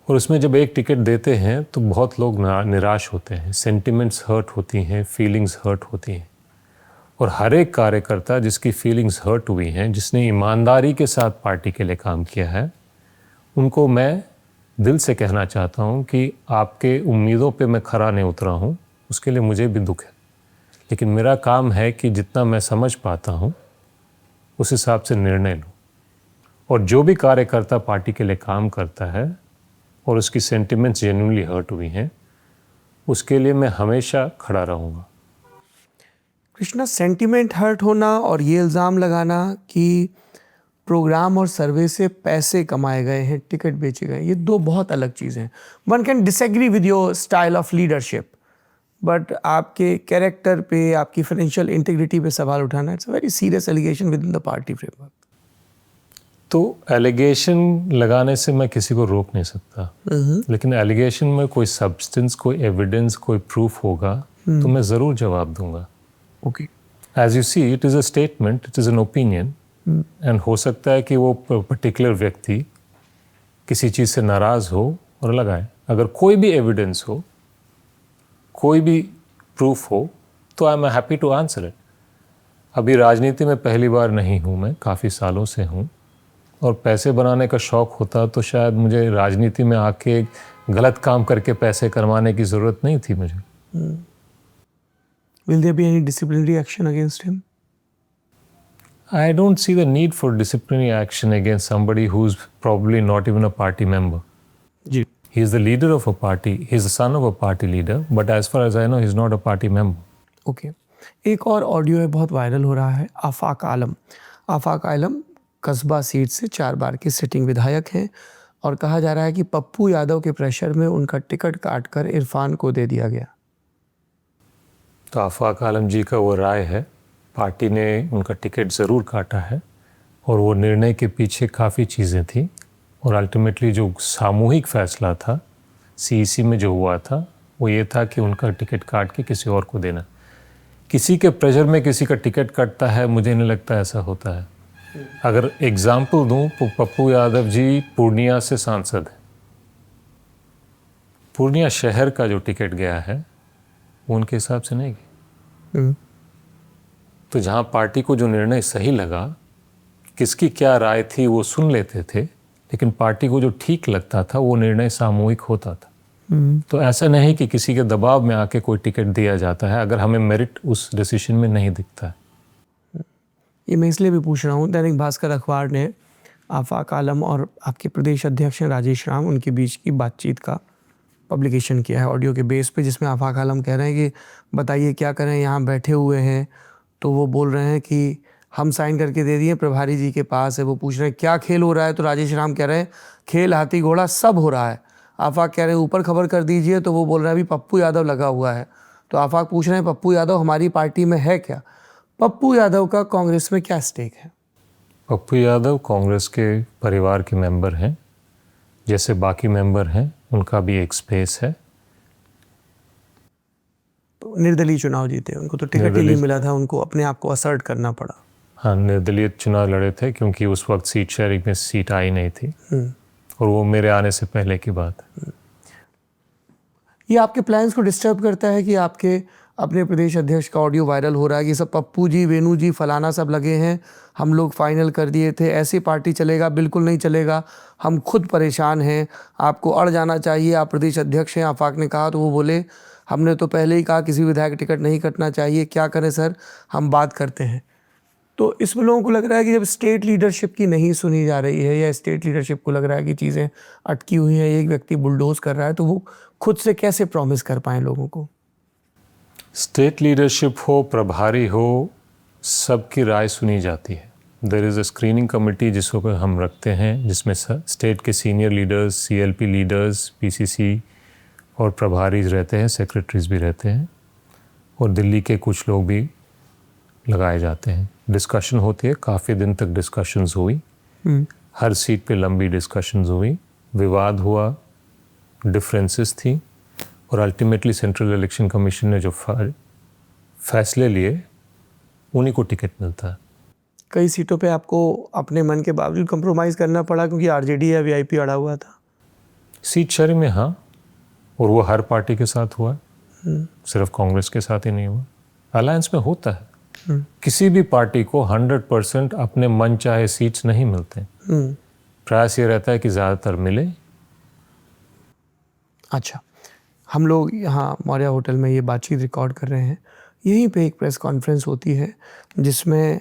और उसमें जब एक टिकट देते हैं तो बहुत लोग निराश होते हैं, सेंटिमेंट्स हर्ट होती हैं, फीलिंग्स हर्ट होती हैं। और हर एक कार्यकर्ता जिसकी फीलिंग्स हर्ट हुई हैं, जिसने ईमानदारी के साथ पार्टी के लिए काम किया है, उनको मैं दिल से कहना चाहता हूं कि आपके उम्मीदों पे मैं खरा नहीं उतरा हूं, उसके लिए मुझे भी दुख है। लेकिन मेरा काम है कि जितना मैं समझ पाता हूं उस हिसाब से निर्णय लूं। और जो भी कार्यकर्ता पार्टी के लिए काम करता है और उसकी सेंटिमेंट्स जेन्युइनली हर्ट हुई हैं, उसके लिए मैं हमेशा खड़ा रहूँगा। कृष्णा, सेंटिमेंट हर्ट होना और ये इल्ज़ाम लगाना कि प्रोग्राम और सर्वे से पैसे कमाए गए हैं, टिकट बेचे गए, ये दो बहुत अलग चीज़ें हैं। One can disagree with your style of leadership, but आपके कैरेक्टर पे, आपकी फाइनेंशियल इंटीग्रिटी पे सवाल उठाना, it's a very serious allegation within the party framework. तो एलिगेशन लगाने से मैं किसी को रोक नहीं सकता, लेकिन एलिगेशन में कोई सब्सटेंस, कोई एविडेंस, कोई प्रूफ होगा तो मैं ज़रूर जवाब दूंगा। Okay, as you see, it is a statement, it is an opinion, and हो सकता है कि वो पर्टिकुलर व्यक्ति किसी चीज़ से नाराज़ हो और लगाए। अगर कोई भी एविडेंस हो, कोई भी प्रूफ हो, तो I am happy to answer it. अभी राजनीति में पहली बार नहीं हूँ, मैं काफ़ी सालों से हूँ, और पैसे बनाने का शौक़ होता तो शायद मुझे राजनीति में आके गलत काम करके पैसे कमाने की ज़रूरत नहीं थी मुझे। Will there be any disciplinary action against him? I don't see the need for disciplinary action against somebody who's probably not even a party member. जी, He is the leader of a party. He's the son of a party leader. But as far as I know, he's not a party member. Okay. एक और audio है, बहुत viral हो रहा है। आफाक आलम, आफाक आलम कस्बा seat से 4 बार के सिटिंग विधायक हैं और कहा जा रहा है कि पप्पू यादव के प्रेशर में उनका टिकट काटकर इरफान को दे दिया गया। तो आफाक आलम जी का वो राय है, पार्टी ने उनका टिकट ज़रूर काटा है, और वो निर्णय के पीछे काफ़ी चीज़ें थी, और अल्टीमेटली जो सामूहिक फैसला था सीईसी में जो हुआ था वो ये था कि उनका टिकट काट के किसी और को देना। किसी के प्रेशर में किसी का टिकट कटता है, मुझे नहीं लगता ऐसा होता है। अगर एग्जाम्पल दूं तो पप्पू यादव जी पूर्णिया से सांसद हैं, पूर्णिया शहर का जो टिकट गया है वो उनके हिसाब से नहीं गया। तो जहाँ पार्टी को जो निर्णय सही लगा, किसकी क्या राय थी वो सुन लेते थे, लेकिन पार्टी को जो ठीक लगता था वो निर्णय सामूहिक होता था। तो ऐसा नहीं कि किसी के दबाव में आके कोई टिकट दिया जाता है अगर हमें मेरिट उस डिसीजन में नहीं दिखता है। ये मैं इसलिए भी पूछ रहा हूँ, दैनिक भास्कर अखबार ने आफाक आलम और आपके प्रदेश अध्यक्ष हैं राजेश राम, उनके बीच की बातचीत का पब्लिकेशन किया है ऑडियो के बेस पे, जिसमें आफाक आलम कह रहे हैं कि बताइए क्या करें, यहाँ बैठे हुए हैं। तो वो बोल रहे हैं कि हम साइन करके दे दिए, प्रभारी जी के पास है। वो पूछ रहे हैं क्या खेल हो रहा है, तो राजेश राम कह रहे हैं खेल हाथी घोड़ा सब हो रहा है। आफाक कह रहे हैं ऊपर खबर कर दीजिए, तो वो बोल रहे हैं अभी पप्पू यादव लगा हुआ है। तो आफाक पूछ रहे हैं पप्पू यादव हमारी पार्टी में है क्या? पप्पू यादव का कांग्रेस में क्या स्टेक है? पप्पू यादव कांग्रेस के परिवार के मेंबर हैं, जैसे बाकी मेंबर हैं, उनका भी एक स्पेस है। तो निर्दलीय चुनाव जीते, उनको तो टिकट ही नहीं मिला था, उनको अपने आप को असर्ट करना पड़ा। हाँ, निर्दलीय चुनाव लड़े थे क्योंकि उस वक्त सीट शेयरिंग में सीट आई नहीं थी, और वो मेरे आने से पहले की बात है। ये आपके प्लान्स को डिस्टर्ब करता है कि आपके अपने प्रदेश अध्यक्ष का ऑडियो वायरल हो रहा है कि सब पप्पू जी, वेणु जी, फलाना सब लगे हैं, हम लोग फाइनल कर दिए थे, ऐसी पार्टी चलेगा? बिल्कुल नहीं चलेगा, हम खुद परेशान हैं, आपको अड़ जाना चाहिए, आप प्रदेश अध्यक्ष हैं। आफाक ने कहा तो वो बोले हमने तो पहले ही कहा किसी विधायक टिकट नहीं कटना चाहिए, क्या करें सर, हम बात करते हैं। तो इसमें लोगों को लग रहा है कि जब स्टेट लीडरशिप की नहीं सुनी जा रही है, या स्टेट लीडरशिप को लग रहा है कि चीज़ें अटकी हुई हैं, एक व्यक्ति बुलडोज कर रहा है, तो वो खुद से कैसे प्रॉमिस कर पाएँ लोगों को? स्टेट लीडरशिप हो, प्रभारी हो, सबकी राय सुनी जाती है। There is a screening committee जिसको हम रखते हैं, जिसमें स्टेट के senior leaders, CLP leaders, PCC और प्रभारी रहते हैं, सेक्रेटरीज भी रहते हैं, और दिल्ली के कुछ लोग भी लगाए जाते हैं। डिस्कशन होती है, काफ़ी दिन तक डिस्कशंस हुई, हर सीट पे लंबी डिस्कशंस हुई, विवाद हुआ, डिफरेंसेस थी, और अल्टीमेटली सेंट्रल इलेक्शन कमीशन ने जो फैसले लिए उन्हीं को टिकट मिलता है। कई सीटों पे आपको अपने मन के बावजूद कंप्रोमाइज़ करना पड़ा क्योंकि आरजेडी या वीआईपी अड़ा हुआ था। सीट शेयरिंग में हाँ, और वो हर पार्टी के साथ हुआ, सिर्फ कांग्रेस के साथ ही नहीं हुआ, अलायंस में होता है। किसी भी पार्टी को 100% अपने मन चाहे सीट्स नहीं मिलते, प्रयास ये रहता है कि ज़्यादातर मिले। अच्छा, हम लोग यहाँ मौर्या होटल में ये बातचीत रिकॉर्ड कर रहे हैं, यहीं पे एक प्रेस कॉन्फ्रेंस होती है जिसमें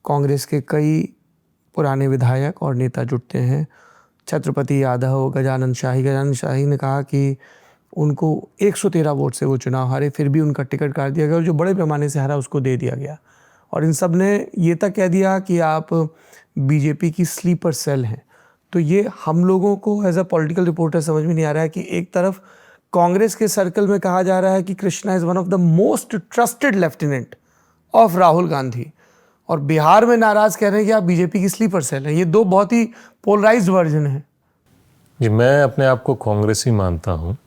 कांग्रेस के कई पुराने विधायक और नेता जुटते हैं। छत्रपति यादव, गजानन शाही ने कहा कि उनको 113 वोट से वो चुनाव हारे, फिर भी उनका टिकट काट दिया गया और जो बड़े पैमाने से हारा उसको दे दिया गया। और इन सब ने ये तक कह दिया कि आप बीजेपी की स्लीपर सेल हैं। तो ये हम लोगों को एज अ पॉलिटिकल रिपोर्टर समझ में नहीं आ रहा है कि एक तरफ कांग्रेस के सर्कल में कहा जा रहा है कि Krishna is one of the most trusted lieutenant of Rahul Gandhi, और बिहार में नाराज कह रहे हैं कि आप बीजेपी की स्लीपर सेल हैं। ये दो बहुत ही पोलराइज्ड वर्जन है। जी, मैं अपने आप को कांग्रेसी मानता हूँ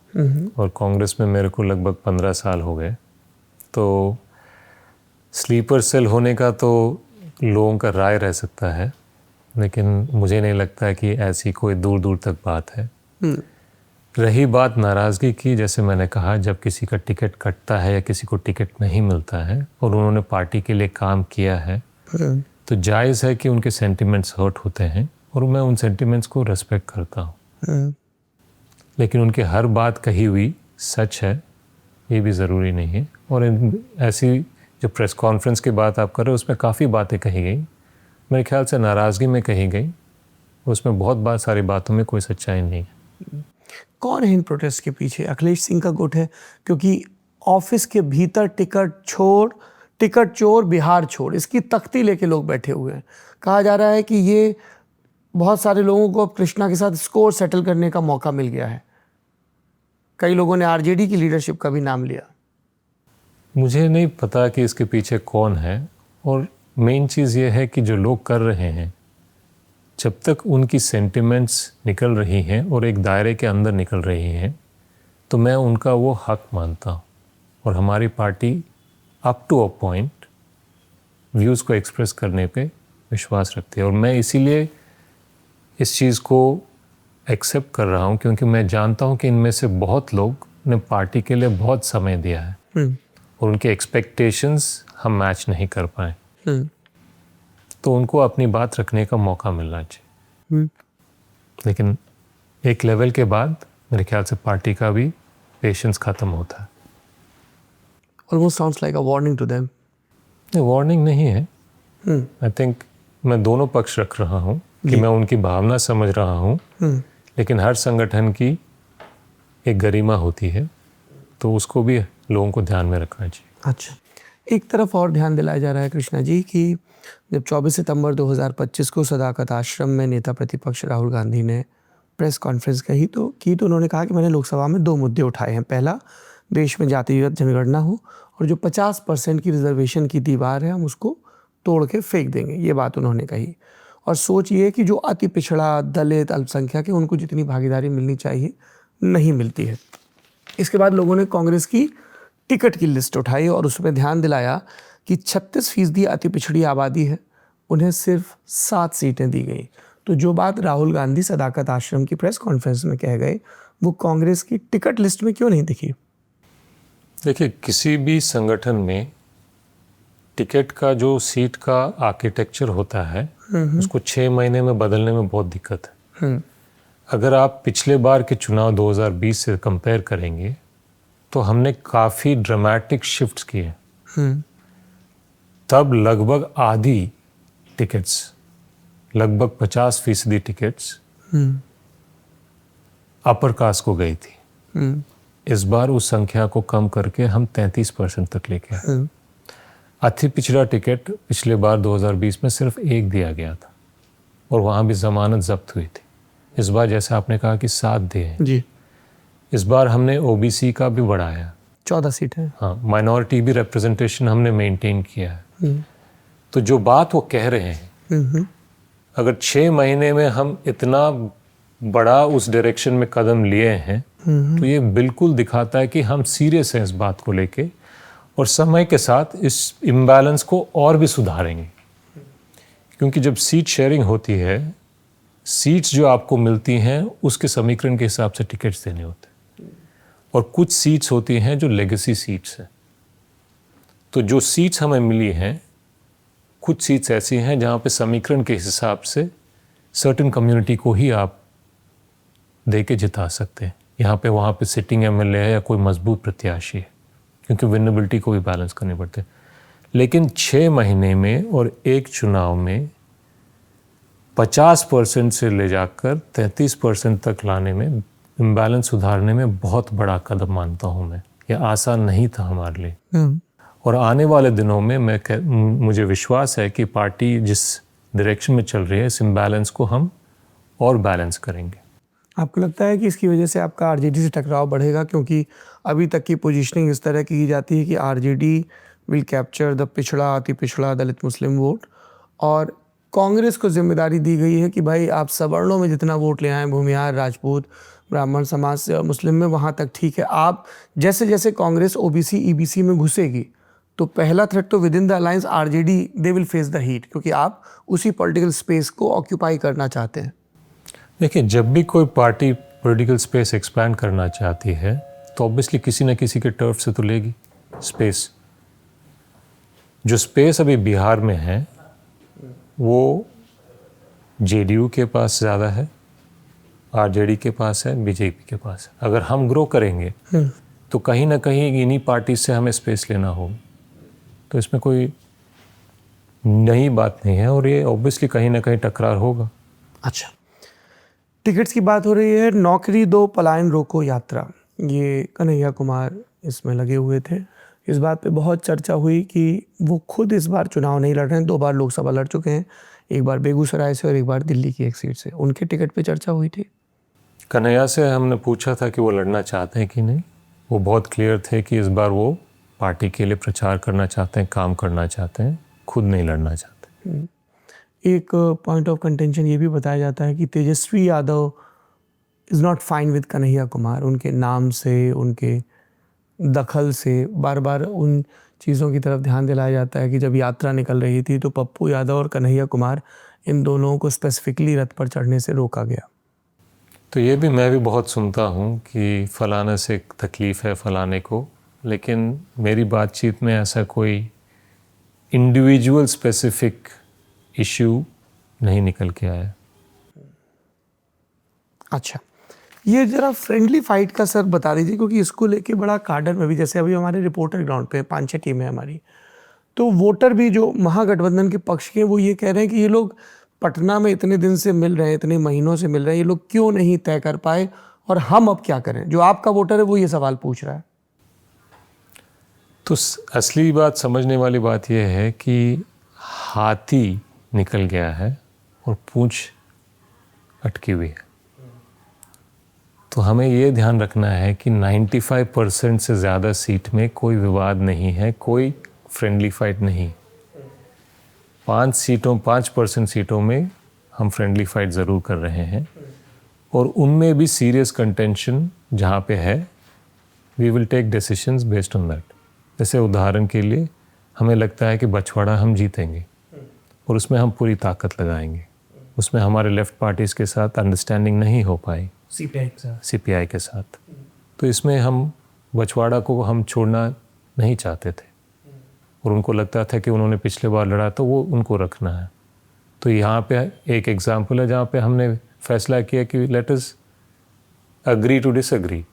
और कांग्रेस में मेरे को लगभग 15 साल हो गए। तो स्लीपर सेल होने का तो लोगों का राय रह सकता है, लेकिन मुझे नहीं लगता है कि ऐसी कोई दूर दूर तक बात है। रही बात नाराज़गी की, जैसे मैंने कहा, जब किसी का टिकट कटता है या किसी को टिकट नहीं मिलता है और उन्होंने पार्टी के लिए काम किया है, तो जायज़ है कि उनके सेंटिमेंट्स हर्ट होते हैं और मैं उन सेंटिमेंट्स को रेस्पेक्ट करता हूँ। लेकिन उनकी हर बात कही हुई सच है ये भी ज़रूरी नहीं है। और ऐसी जो प्रेस कॉन्फ्रेंस की बात आप कर रहे हो उसमें काफ़ी बातें कही गई, मेरे ख्याल से नाराज़गी में कही गई, उसमें बहुत सारी बातों में कोई सच्चाई नहीं है। कौन है इन प्रोटेस्ट के पीछे? अखिलेश सिंह का गुट है, क्योंकि ऑफिस के भीतर टिकट चोर बिहार छोड़, इसकी तख्ती लेके लोग बैठे हुए हैं। कहा जा रहा है कि ये बहुत सारे लोगों को अब कृष्णा के साथ स्कोर सेटल करने का मौका मिल गया है। कई लोगों ने आरजेडी की लीडरशिप का भी नाम लिया। मुझे नहीं पता कि इसके पीछे कौन है, और मेन चीज़ ये है कि जो लोग कर रहे हैं, जब तक उनकी सेंटिमेंट्स निकल रही हैं और एक दायरे के अंदर निकल रही हैं, तो मैं उनका वो हक मानता हूँ। और हमारी party up to a point views को एक्सप्रेस करने पे विश्वास रखती है, और मैं इसीलिए इस चीज़ को एक्सेप्ट कर रहा हूँ, क्योंकि मैं जानता हूँ कि इनमें से बहुत लोग ने पार्टी के लिए बहुत समय दिया है और उनके एक्सपेक्टेशंस हम मैच नहीं कर पाए, तो उनको अपनी बात रखने का मौका मिलना चाहिए। लेकिन एक लेवल के बाद मेरे ख्याल से पार्टी का भी पेशेंस ख़त्म होता है। Almost sounds like a warning to them. Warning नहीं है। आई थिंक मैं दोनों पक्ष रख रहा हूँ कि मैं उनकी भावना समझ रहा हूँ, लेकिन हर संगठन की एक गरिमा होती है, तो उसको भी लोगों को ध्यान में रखना चाहिए। अच्छा, एक तरफ और ध्यान दिलाया जा रहा है कृष्णा जी कि जब 24 सितंबर 2025 को सदाकत आश्रम में नेता प्रतिपक्ष राहुल गांधी ने प्रेस कॉन्फ्रेंस तो उन्होंने कहा कि मैंने लोकसभा में 2 मुद्दे उठाए हैं। पहला, देश में जातिगत जनगणना हो, और जो 50% की रिजर्वेशन की दीवार है हम उसको तोड़ के फेंक देंगे, ये बात उन्होंने कही। और सोच ये कि जो अति पिछड़ा, दलित, अल्पसंख्यक है, उनको जितनी भागीदारी मिलनी चाहिए नहीं मिलती है। इसके बाद लोगों ने कांग्रेस की टिकट की लिस्ट उठाई और उसमें ध्यान दिलाया कि 36% अति पिछड़ी आबादी है, उन्हें सिर्फ 7 सीटें दी गई। तो जो बात राहुल गांधी सदाकत आश्रम की प्रेस कॉन्फ्रेंस में कह गए, वो कांग्रेस की टिकट लिस्ट में क्यों नहीं दिखी? देखिए, किसी भी संगठन में टिकट का जो सीट का आर्किटेक्चर होता है उसको 6 महीने में बदलने में बहुत दिक्कत है। अगर आप पिछले बार के चुनाव 2020 से कंपेयर करेंगे तो हमने काफ़ी ड्रामेटिक शिफ्ट्स किए। तब लगभग आधी टिकट्स, लगभग 50% टिकट्स अपर कास्ट को गई थी। इस बार उस संख्या को कम करके हम 33% तक लेके आए। अति पिछड़ा टिकट पिछले बार 2020 में सिर्फ 1 दिया गया था और वहाँ भी जमानत जब्त हुई थी। इस बार जैसे आपने कहा कि 7 दिए जी। इस बार हमने ओबीसी का भी बढ़ाया, 14 सीट है। हाँ, माइनॉरिटी भी रिप्रेजेंटेशन हमने मेंटेन किया है। तो जो बात वो कह रहे हैं, अगर 6 महीने में हम इतना बड़ा उस डायरेक्शन में कदम लिए हैं, तो ये बिल्कुल दिखाता है कि हम सीरियस हैं इस बात को लेके और समय के साथ इस इम्बैलेंस को और भी सुधारेंगे। क्योंकि जब सीट शेयरिंग होती है, सीट्स जो आपको मिलती हैं उसके समीकरण के हिसाब से टिकट्स देने होते हैं, और कुछ सीट्स होती हैं जो लेगेसी सीट्स हैं। तो जो सीट्स हमें मिली हैं, कुछ सीट्स ऐसी हैं जहाँ पे समीकरण के हिसाब से सर्टेन कम्युनिटी को ही आप दे के जिता सकते हैं। यहाँ पे वहाँ पे सिटिंग एमएलए है या कोई मजबूत प्रत्याशी है, क्योंकि विनेबिलिटी को भी बैलेंस करनी पड़ती है। लेकिन 6 महीने में और एक चुनाव में 50% से ले जाकर 33% तक लाने में, इम्बैलेंस सुधारने में बहुत बड़ा कदम मानता हूँ मैं। ये आसान नहीं था हमारे लिए। और आने वाले दिनों में मुझे विश्वास है कि पार्टी जिस डायरेक्शन में चल रही है, इस इम्बैलेंस को हम और बैलेंस करेंगे। आपको लगता है कि इसकी वजह से आपका आरजेडी से टकराव बढ़ेगा? क्योंकि अभी तक की पोजीशनिंग इस तरह की जाती है कि आरजेडी विल कैप्चर द पिछड़ा, अति पिछड़ा, दलित मुस्लिम वोट, और कांग्रेस को जिम्मेदारी दी गई है कि भाई आप सवर्णों में जितना वोट ले आए, भूमिहार, राजपूत, ब्राह्मण समाज से और मुस्लिम में, वहाँ तक ठीक है। आप जैसे जैसे कांग्रेस ओबीसी ईबीसी में घुसेगी तो पहला थ्रेट तो with in the alliance RJD, they will face the heat, क्योंकि आप उसी पॉलिटिकल स्पेस को ऑक्यूपाई करना चाहते हैं। देखिए, जब भी कोई पार्टी पॉलिटिकल स्पेस एक्सपैंड करना चाहती है तो ऑब्वियसली किसी न किसी के टर्फ से तो लेगी स्पेस। जो स्पेस अभी बिहार में है वो जेडीयू के पास ज़्यादा है, आरजेडी के पास है, बीजेपी के पास है। अगर हम ग्रो करेंगे तो कहीं ना कहीं इन्हीं पार्टी से हमें स्पेस लेना होगा। तो इसमें कोई नई बात नहीं है और ये ऑब्वियसली कहीं ना कहीं टकरार होगा। अच्छा, टिकट्स की बात हो रही है। नौकरी दो, पलायन रोको यात्रा, ये कन्हैया कुमार इसमें लगे हुए थे। इस बात पे बहुत चर्चा हुई कि वो खुद इस बार चुनाव नहीं लड़ रहे हैं। 2 बार लोकसभा लड़ चुके हैं, एक बार बेगूसराय से और एक बार दिल्ली की एक सीट से। उनके टिकट पे चर्चा हुई थी। कन्हैया से हमने पूछा था कि वो लड़ना चाहते हैं कि नहीं। वो बहुत क्लियर थे कि इस बार वो पार्टी के लिए प्रचार करना चाहते हैं, काम करना चाहते हैं, खुद नहीं लड़ना चाहते। एक पॉइंट ऑफ कंटेंशन ये भी बताया जाता है कि Tejashwi Yadav is not fine with Kanhaiya Kumar. उनके नाम से, उनके दखल से बार बार उन चीज़ों की तरफ ध्यान दिलाया जाता है कि जब यात्रा निकल रही थी तो पप्पू यादव और कन्हैया कुमार, इन दोनों को स्पेसिफिकली रथ पर चढ़ने से रोका गया। तो ये भी मैं भी बहुत सुनता हूँ कि फलाने से तकलीफ़ है फलाने को, लेकिन मेरी बातचीत में ऐसा कोई इंडिविजुअल स्पेसिफिक इशू नहीं निकल के आया। अच्छा, ये ज़रा फ्रेंडली फाइट का सर बता दीजिए, क्योंकि इसको लेके बड़ा कार्डन में भी, जैसे अभी हमारे रिपोर्टर ग्राउंड पे 5-6 टीमें हमारी, तो वोटर भी जो महागठबंधन के पक्ष के, वो ये कह रहे हैं कि ये लोग पटना में इतने दिन से मिल रहे हैं, इतने महीनों से मिल रहे हैं, ये लोग क्यों नहीं तय कर पाए और हम अब क्या करें। जो आपका वोटर है वो ये सवाल पूछ रहा है। तो असली बात, समझने वाली बात यह है कि हाथी निकल गया है और पूंछ अटकी हुई है। तो हमें ये ध्यान रखना है कि 95% से ज़्यादा सीट में कोई विवाद नहीं है, कोई फ्रेंडली फाइट नहीं। 5% सीटों में हम फ्रेंडली फाइट ज़रूर कर रहे हैं और उनमें भी सीरियस कंटेंशन जहाँ पे है, we will take decisions based on that. जैसे उदाहरण के लिए हमें लगता है कि बछवाड़ा हम जीतेंगे और उसमें हम पूरी ताकत लगाएंगे। उसमें हमारे लेफ्ट पार्टीज़ के साथ अंडरस्टैंडिंग नहीं हो पाई, सीपीआई के साथ। तो इसमें हम बछवाड़ा को हम छोड़ना नहीं चाहते थे और उनको लगता था कि उन्होंने पिछले बार लड़ा तो वो उनको रखना है। तो यहाँ पे एक एग्जाम्पल है जहाँ पे हमने फैसला किया कि let us agree to disagree.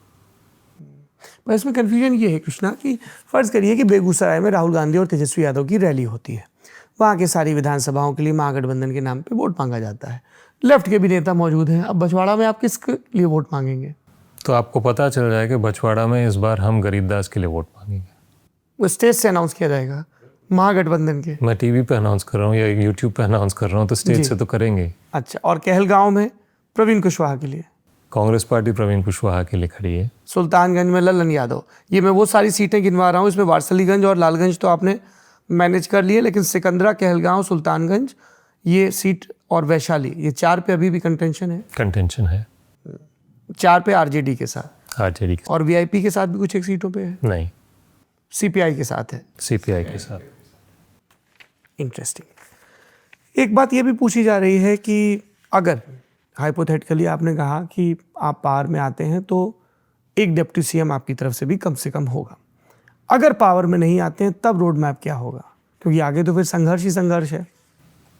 पर इसमें कन्फ्यूजन ये है कृष्णा कि फ़र्ज़ करिए कि बेगूसराय में राहुल गांधी और तेजस्वी यादव की रैली होती है, वहाँ के सारी विधानसभाओं के लिए महागठबंधन के नाम पे वोट मांगा जाता है, लेफ्ट के भी नेता मौजूद हैं। अब बछवाड़ा में आप किसके लिए वोट मांगेंगे? तो आपको पता चल जाएगा कि बछवाड़ा में इस बार हम गरीबदास के लिए वोट मांगेंगे। वो स्टेज से अनाउंस किया जाएगा महागठबंधन के? मैं टीवी पे अनाउंस कर रहा हूँ या यूट्यूब पे अनाउंस कर रहा हूँ, तो स्टेज से तो करेंगे। अच्छा, और कहलगांव में प्रवीण कुशवाहा के लिए? कांग्रेस पार्टी प्रवीण कुशवाहा के लिए खड़ी है। सुल्तानगंज में ललन यादव। ये मैं वो सारी सीटें गिनवा रहा हूँ, इसमें वारसलीगंज और लालगंज तो आपने मैनेज कर लिए, लेकिन सिकंदरा, कहलगांव, सुल्तानगंज, ये सीट और वैशाली, ये 4 पे अभी भी कंटेंशन है। 4 पे आरजेडी के साथ, आरजेडी के और वीआईपी के साथ भी कुछ एक सीटों पे है। नहीं, सीपीआई के साथ है। सीपीआई के साथ। इंटरेस्टिंग। एक बात ये भी पूछी जा रही है कि अगर हाइपोथेटिकली आपने कहा कि आप पावर में आते हैं तो एक डिप्टी सीएम आपकी तरफ से भी कम होगा। अगर पावर में नहीं आते हैं तब रोड मैप क्या होगा? क्योंकि आगे तो फिर संघर्ष ही संघर्ष है।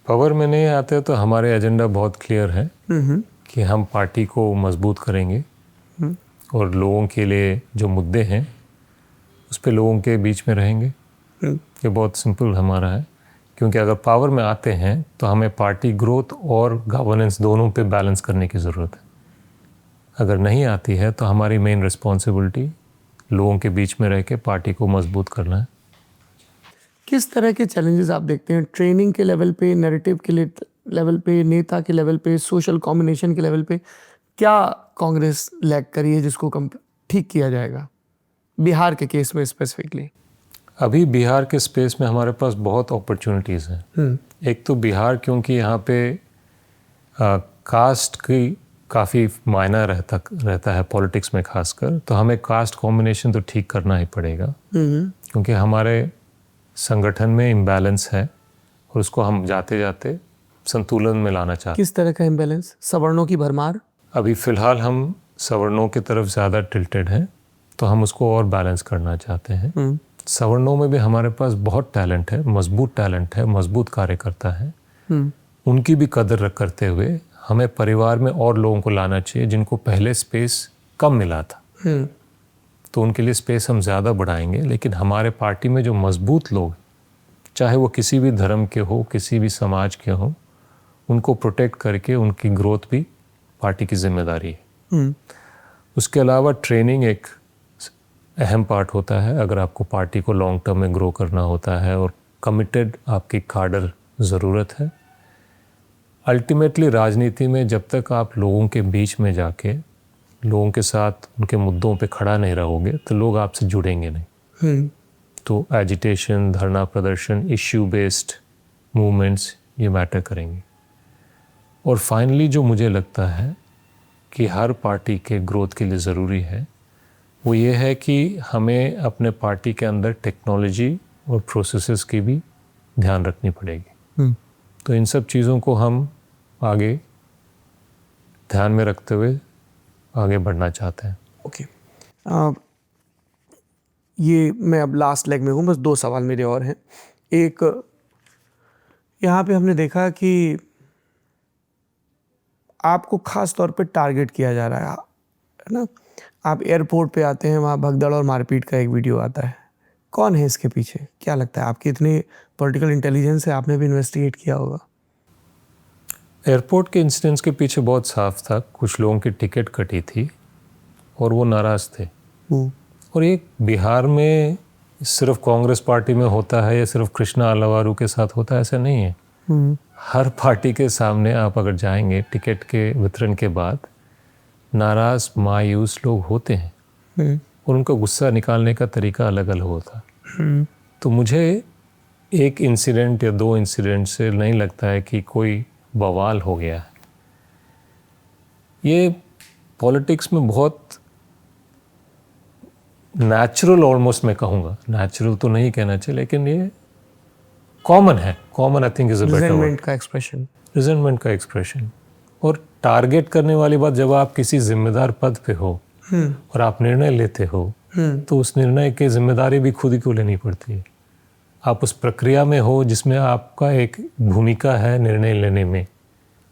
पावर में नहीं आते तो हमारे एजेंडा बहुत क्लियर है कि हम पार्टी को मजबूत करेंगे और लोगों के लिए जो मुद्दे हैं उस पे लोगों के बीच में रहेंगे। ये बहुत सिंपल हमारा है, क्योंकि अगर पावर में आते हैं तो हमें पार्टी ग्रोथ और गवर्नेंस दोनों पे बैलेंस करने की ज़रूरत है। अगर नहीं आती है तो हमारी मेन रिस्पॉन्सिबिलिटी लोगों के बीच में रह के पार्टी को मजबूत करना है। किस तरह के चैलेंजेस आप देखते हैं ट्रेनिंग के लेवल पे, नैरेटिव के लेवल पे, नेता के लेवल पे, सोशल कॉम्बिनेशन के लेवल पे? क्या कांग्रेस लैग करी है जिसको ठीक किया जाएगा बिहार के केस में स्पेसिफिकली? अभी बिहार के स्पेस में हमारे पास बहुत अपॉर्चुनिटीज़ हैं। एक तो बिहार, क्योंकि यहाँ पे कास्ट की काफ़ी मायना रहता है पॉलिटिक्स में खासकर, तो हमें कास्ट कॉम्बिनेशन तो ठीक करना ही पड़ेगा, क्योंकि हमारे संगठन में इम्बैलेंस है और उसको हम जाते जाते संतुलन में लाना चाहते हैं। किस तरह का इम्बैलेंस? सवर्णों की भरमार? अभी फ़िलहाल हम सवर्णों की तरफ ज़्यादा टिल्टेड हैं, तो हम उसको और बैलेंस करना चाहते हैं। सवर्णों में भी हमारे पास बहुत टैलेंट है, मजबूत टैलेंट है, मजबूत कार्यकर्ता है। उनकी भी कदर करते हुए हमें परिवार में और लोगों को लाना चाहिए जिनको पहले स्पेस कम मिला था, तो उनके लिए स्पेस हम ज़्यादा बढ़ाएंगे। लेकिन हमारे पार्टी में जो मजबूत लोग, चाहे वो किसी भी धर्म के हो, किसी भी समाज के हो, उनको प्रोटेक्ट करके उनकी ग्रोथ भी पार्टी की जिम्मेदारी है। उसके अलावा ट्रेनिंग एक अहम पार्ट होता है। अगर आपको पार्टी को लॉन्ग टर्म में ग्रो करना होता है और कमिटेड आपकी काडर ज़रूरत है। अल्टीमेटली राजनीति में जब तक आप लोगों के बीच में जाके लोगों के साथ उनके मुद्दों पे खड़ा नहीं रहोगे तो लोग आपसे जुड़ेंगे नहीं। तो एजिटेशन, धरना प्रदर्शन, इश्यू बेस्ड मूवमेंट्स ये मैटर करेंगे। और फाइनली जो मुझे लगता है कि हर पार्टी के ग्रोथ के लिए ज़रूरी है, वो ये है कि हमें अपने पार्टी के अंदर टेक्नोलॉजी और प्रोसेसेस की भी ध्यान रखनी पड़ेगी। तो इन सब चीज़ों को हम आगे ध्यान में रखते हुए आगे बढ़ना चाहते हैं। ओके, ये मैं अब लास्ट लेग में हूँ, बस 2 सवाल मेरे और हैं। एक, यहाँ पे हमने देखा कि आपको खास तौर पे टारगेट किया जा रहा है ना। आप एयरपोर्ट पे आते हैं, वहाँ भगदड़ और मारपीट का एक वीडियो आता है। कौन है इसके पीछे? क्या लगता है? आपकी इतनी पॉलिटिकल इंटेलिजेंस है, आपने भी इन्वेस्टिगेट किया होगा। एयरपोर्ट के इंसिडेंट्स के पीछे बहुत साफ था, कुछ लोगों की टिकट कटी थी और वो नाराज़ थे। और ये बिहार में सिर्फ कांग्रेस पार्टी में होता है या सिर्फ कृष्णा अलावारू के साथ होता है, ऐसा नहीं है। हर पार्टी के सामने आप अगर जाएंगे टिकट के वितरण के बाद, नाराज़ मायूस लोग होते हैं और उनका गुस्सा निकालने का तरीका अलग अलग होता है। तो मुझे एक इंसिडेंट या 2 इंसिडेंट से नहीं लगता है कि कोई बवाल हो गया है। ये पॉलिटिक्स में बहुत नेचुरल, ऑलमोस्ट मैं कहूँगा, नेचुरल तो नहीं कहना चाहिए, लेकिन ये कॉमन है। Common I think is a better word. Resentment का एक्सप्रेशन और टारगेट करने वाली बात, जब आप किसी जिम्मेदार पद पे हो और आप निर्णय लेते हो तो उस निर्णय की जिम्मेदारी भी खुद ही को लेनी पड़ती है। आप उस प्रक्रिया में हो जिसमें आपका एक भूमिका है निर्णय लेने में।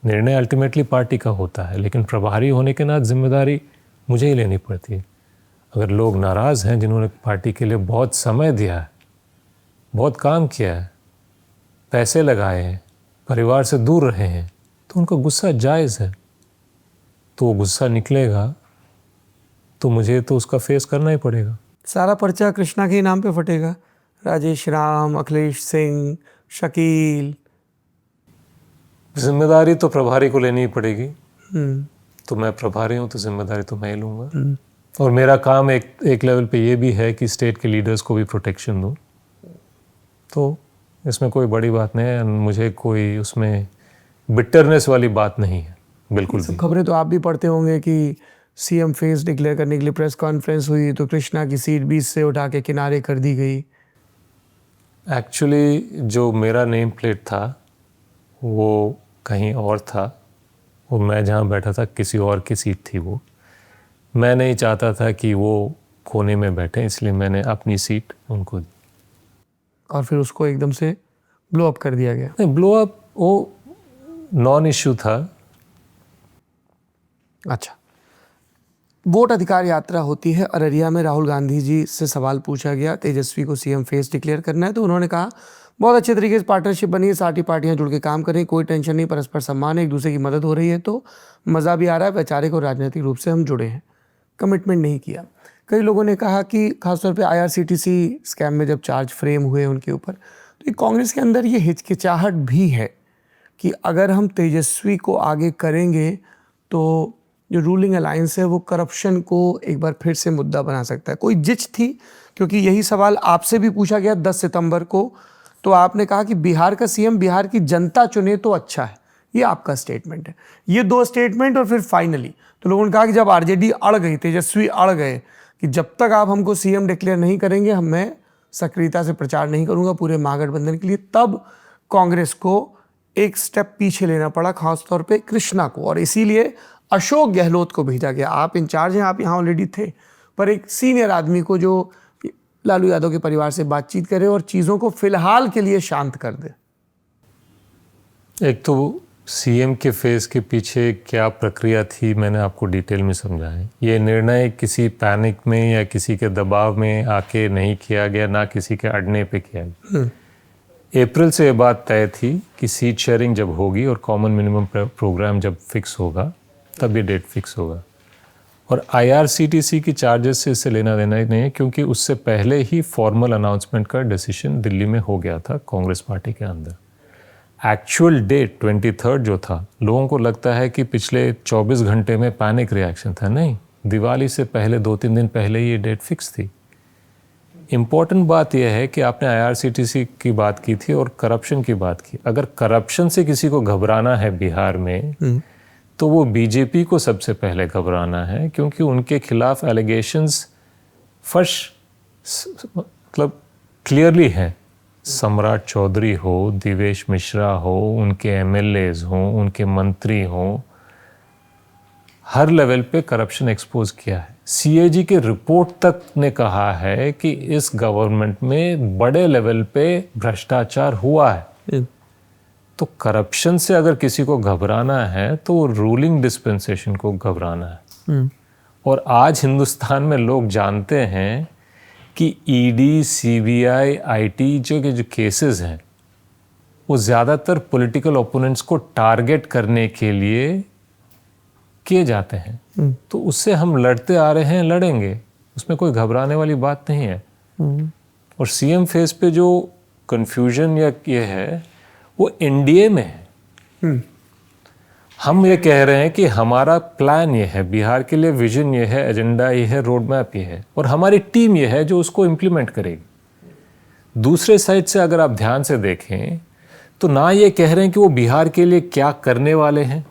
निर्णय अल्टीमेटली पार्टी का होता है, लेकिन प्रभारी होने के नाते जिम्मेदारी मुझे ही लेनी पड़ती है। अगर लोग नाराज़ हैं, जिन्होंने पार्टी के लिए बहुत समय दिया है, बहुत काम किया है, पैसे लगाए हैं, परिवार से दूर रहे हैं, तो उनका गुस्सा जायज़ है। तो वो गुस्सा निकलेगा तो मुझे तो उसका फेस करना ही पड़ेगा। सारा पर्चा कृष्णा के नाम पे फटेगा। राजेश राम, अखिलेश सिंह, शकील, जिम्मेदारी तो प्रभारी को लेनी ही पड़ेगी। तो मैं प्रभारी हूँ तो जिम्मेदारी तो मैं ही लूँगा। और मेरा काम एक लेवल पे ये भी है कि स्टेट के लीडर्स को भी प्रोटेक्शन दूँ। तो इसमें कोई बड़ी बात नहीं है, मुझे कोई उसमें बिटरनेस वाली बात नहीं है बिल्कुल भी। खबरें तो आप भी पढ़ते होंगे कि सीएम फेस डिक्लेयर करने के लिए प्रेस कॉन्फ्रेंस हुई तो कृष्णा की सीट 20 से उठा के किनारे कर दी गई। एक्चुअली जो मेरा नेम प्लेट था वो कहीं और था और मैं जहाँ बैठा था किसी और की सीट थी। वो मैं नहीं चाहता था कि वो कोने में बैठे, इसलिए मैंने अपनी सीट उनको दी। और फिर उसको एकदम से ब्लो अप कर दिया गया। नहीं, ब्लो अप वो नॉन इश्यू था। अच्छा, वोट अधिकार यात्रा होती है। अररिया में राहुल गांधी जी से सवाल पूछा गया, तेजस्वी को सीएम फेस डिक्लेयर करना है, तो उन्होंने कहा बहुत अच्छे तरीके से पार्टनरशिप बनी है, सारी पार्टियां जुड़ के काम कर रही हैं, कोई टेंशन नहीं, परस्पर सम्मान है, एक दूसरे की मदद हो रही है, तो मज़ा भी आ रहा है। वैचारिक और राजनीतिक रूप से हम जुड़े हैं, कमिटमेंट नहीं किया। कई लोगों ने कहा कि खासतौर पे IRCTC स्कैम में जब चार्ज फ्रेम हुए उनके ऊपर, तो ये कांग्रेस के अंदर ये हिचकिचाहट भी है कि अगर हम तेजस्वी को आगे करेंगे तो जो रूलिंग अलायंस है वो करप्शन को एक बार फिर से मुद्दा बना सकता है। कोई जिच थी, क्योंकि यही सवाल आपसे भी पूछा गया 10 सितंबर को, तो आपने कहा कि बिहार का CM बिहार की जनता चुने तो अच्छा है, ये आपका स्टेटमेंट है। ये 2 स्टेटमेंट और फिर फाइनली तो लोगों ने कहा कि जब RJD अड़ गई, तेजस्वी अड़ गए कि जब तक आप हमको CM डिक्लेयर नहीं करेंगे मैं सक्रियता से प्रचार नहीं करूंगा पूरे महागठबंधन के लिए, तब कांग्रेस को एक स्टेप पीछे लेना पड़ा, खासतौर पे कृष्णा को, और इसीलिए अशोक गहलोत को भेजा गया। आप इंचार्ज हैं, आप यहाँ ऑलरेडी थे, पर एक सीनियर आदमी को जो लालू यादव के परिवार से बातचीत करे और चीज़ों को फिलहाल के लिए शांत कर दे। एक तो CM के फेज के पीछे क्या प्रक्रिया थी मैंने आपको डिटेल में समझाया। ये निर्णय किसी पैनिक में या किसी के दबाव में आके नहीं किया गया, ना किसी के अड़ने पे किया गया। अप्रैल से ये बात तय थी कि सीट शेयरिंग जब होगी और कॉमन मिनिमम प्रोग्राम जब फिक्स होगा तब ये डेट फिक्स होगा। और IRCTC की चार्जेस से इससे लेना देना ही नहीं है, क्योंकि उससे पहले ही फॉर्मल अनाउंसमेंट का डिसीजन दिल्ली में हो गया था कांग्रेस पार्टी के अंदर। एक्चुअल डेट 23 जो था, लोगों को लगता है कि पिछले 24 घंटे में पैनिक रिएक्शन था, नहीं, दिवाली से पहले 2-3 दिन पहले ये डेट फिक्स थी। इम्पॉर्टेंट बात यह है कि आपने IRCTC की बात की थी और करप्शन की बात की। अगर करप्शन से किसी को घबराना है बिहार में, तो वो बीजेपी को सबसे पहले घबराना है, क्योंकि उनके खिलाफ एलिगेशंस मतलब क्लियरली हैं। सम्राट चौधरी हो, दिवेश मिश्रा हो, उनके MLAs हों, उनके मंत्री हों, हर लेवल पे करप्शन एक्सपोज किया है। CAG के रिपोर्ट तक ने कहा है कि इस गवर्नमेंट में बड़े लेवल पे भ्रष्टाचार हुआ है। तो करप्शन से अगर किसी को घबराना है तो रूलिंग डिस्पेंसेशन को घबराना है। और आज हिंदुस्तान में लोग जानते हैं कि ED, CBI, IT जो केसेस हैं वो ज़्यादातर पॉलिटिकल ओपोनेंट्स को टारगेट करने के लिए किए जाते हैं। तो उससे हम लड़ते आ रहे हैं, लड़ेंगे, उसमें कोई घबराने वाली बात नहीं है। और CM फेज पे जो कन्फ्यूजन या ये है वो NDA में है। हम ये कह रहे हैं कि हमारा प्लान ये है, बिहार के लिए विजन ये है, एजेंडा ये है, रोड मैप ये है, और हमारी टीम ये है जो उसको इम्प्लीमेंट करेगी। दूसरे साइड से अगर आप ध्यान से देखें तो ना ये कह रहे हैं कि वो बिहार के लिए क्या करने वाले हैं,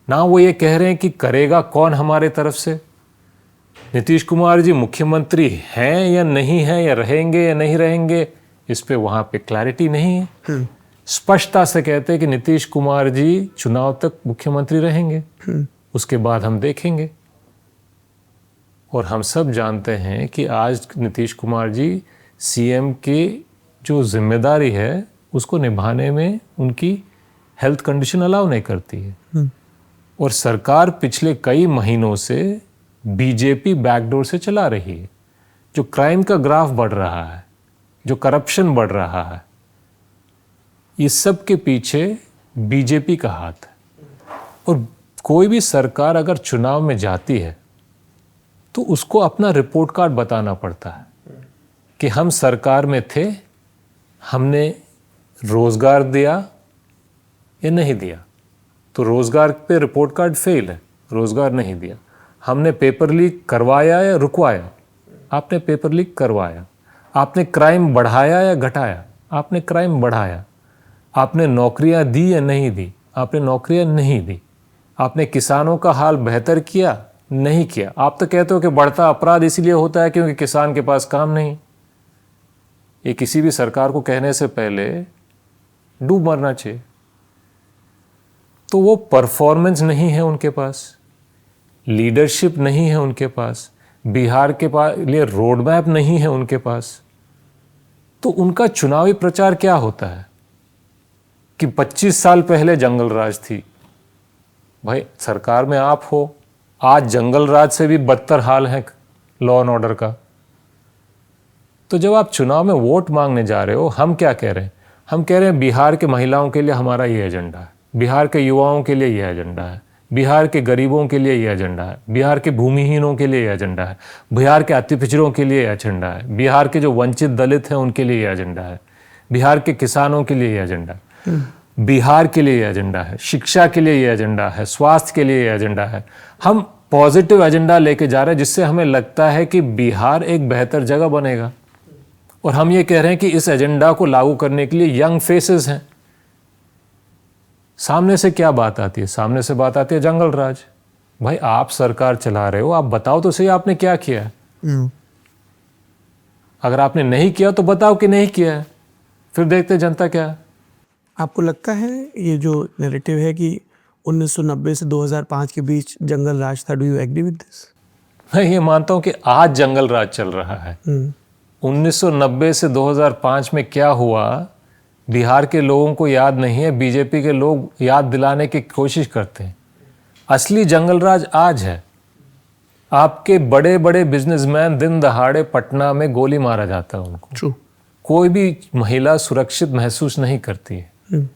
ना वो ये कह रहे हैं कि करेगा कौन हमारे तरफ से। नीतीश कुमार जी मुख्यमंत्री हैं या नहीं हैं, या रहेंगे या नहीं रहेंगे, इस पे वहाँ पे क्लैरिटी नहीं है। स्पष्टता से कहते हैं कि नीतीश कुमार जी चुनाव तक मुख्यमंत्री रहेंगे, उसके बाद हम देखेंगे। और हम सब जानते हैं कि आज नीतीश कुमार जी CM की जो जिम्मेदारी है उसको निभाने में उनकी हेल्थ कंडीशन अलाउ नहीं करती है। और सरकार पिछले कई महीनों से बीजेपी बैकडोर से चला रही है। जो क्राइम का ग्राफ बढ़ रहा है, जो करप्शन बढ़ रहा है, इस सब के पीछे बीजेपी का हाथ है। और कोई भी सरकार अगर चुनाव में जाती है तो उसको अपना रिपोर्ट कार्ड बताना पड़ता है कि हम सरकार में थे, हमने रोजगार दिया या नहीं दिया। तो रोजगार पे रिपोर्ट कार्ड फेल है, रोजगार नहीं दिया। हमने पेपर लीक करवाया या रुकवाया, आपने पेपर लीक करवाया। आपने क्राइम बढ़ाया या घटाया, आपने क्राइम बढ़ाया। आपने नौकरियां दी या नहीं दी, आपने नौकरियां नहीं दी। आपने किसानों का हाल बेहतर किया, नहीं किया। आप तो कहते हो कि बढ़ता अपराध इसीलिए होता है क्योंकि किसान के पास काम नहीं। ये किसी भी सरकार को कहने से पहले डूब मरना चाहिए। तो वो परफॉर्मेंस नहीं है उनके पास, लीडरशिप नहीं है उनके पास, बिहार के पास लिए रोड मैप नहीं है उनके पास। तो उनका चुनावी प्रचार क्या होता है कि 25 साल पहले जंगल राज थी। भाई सरकार में आप हो, आज जंगल राज से भी बदतर हाल है लॉ एंड ऑर्डर का। तो जब आप चुनाव में वोट मांगने जा रहे हो, हम क्या कह रहे हैं? हम कह रहे हैं बिहार के महिलाओं के लिए हमारा ये एजेंडा है, बिहार के युवाओं के लिए ये एजेंडा है, बिहार के गरीबों के लिए ये एजेंडा है, बिहार के भूमिहीनों के लिए ये एजेंडा है, बिहार के अति पिछड़ों के लिए ये एजेंडा है, बिहार के जो वंचित दलित हैं उनके लिए ये एजेंडा है, बिहार के किसानों के लिए ये एजेंडा है, बिहार के लिए ये एजेंडा है, शिक्षा के लिए ये एजेंडा है, स्वास्थ्य के लिए ये एजेंडा है। हम पॉजिटिव एजेंडा लेके जा रहे हैं जिससे हमें लगता है कि बिहार एक बेहतर जगह बनेगा। और हम ये कह रहे हैं कि इस एजेंडा को लागू करने के लिए यंग फेसेस हैं। सामने से क्या बात आती है? सामने से बात आती है जंगल राज। भाई आप सरकार चला रहे हो, आप बताओ तो सही आपने क्या किया है। अगर आपने नहीं किया तो बताओ कि नहीं किया है, फिर देखते जनता क्या है। आपको लगता है ये जो नैरेटिव है कि 1990 से 2005 के बीच जंगल राज था, do you agree with this? मैं ये मानता हूं कि आज जंगल राज चल रहा है। 1990 से 2005 में क्या हुआ बिहार के लोगों को याद नहीं है, बीजेपी के लोग याद दिलाने की कोशिश करते हैं। असली जंगल राज आज है। आपके बड़े बड़े बिजनेसमैन दिन दहाड़े पटना में गोली मारा जाता है उनको। True. कोई भी महिला सुरक्षित महसूस नहीं करती है।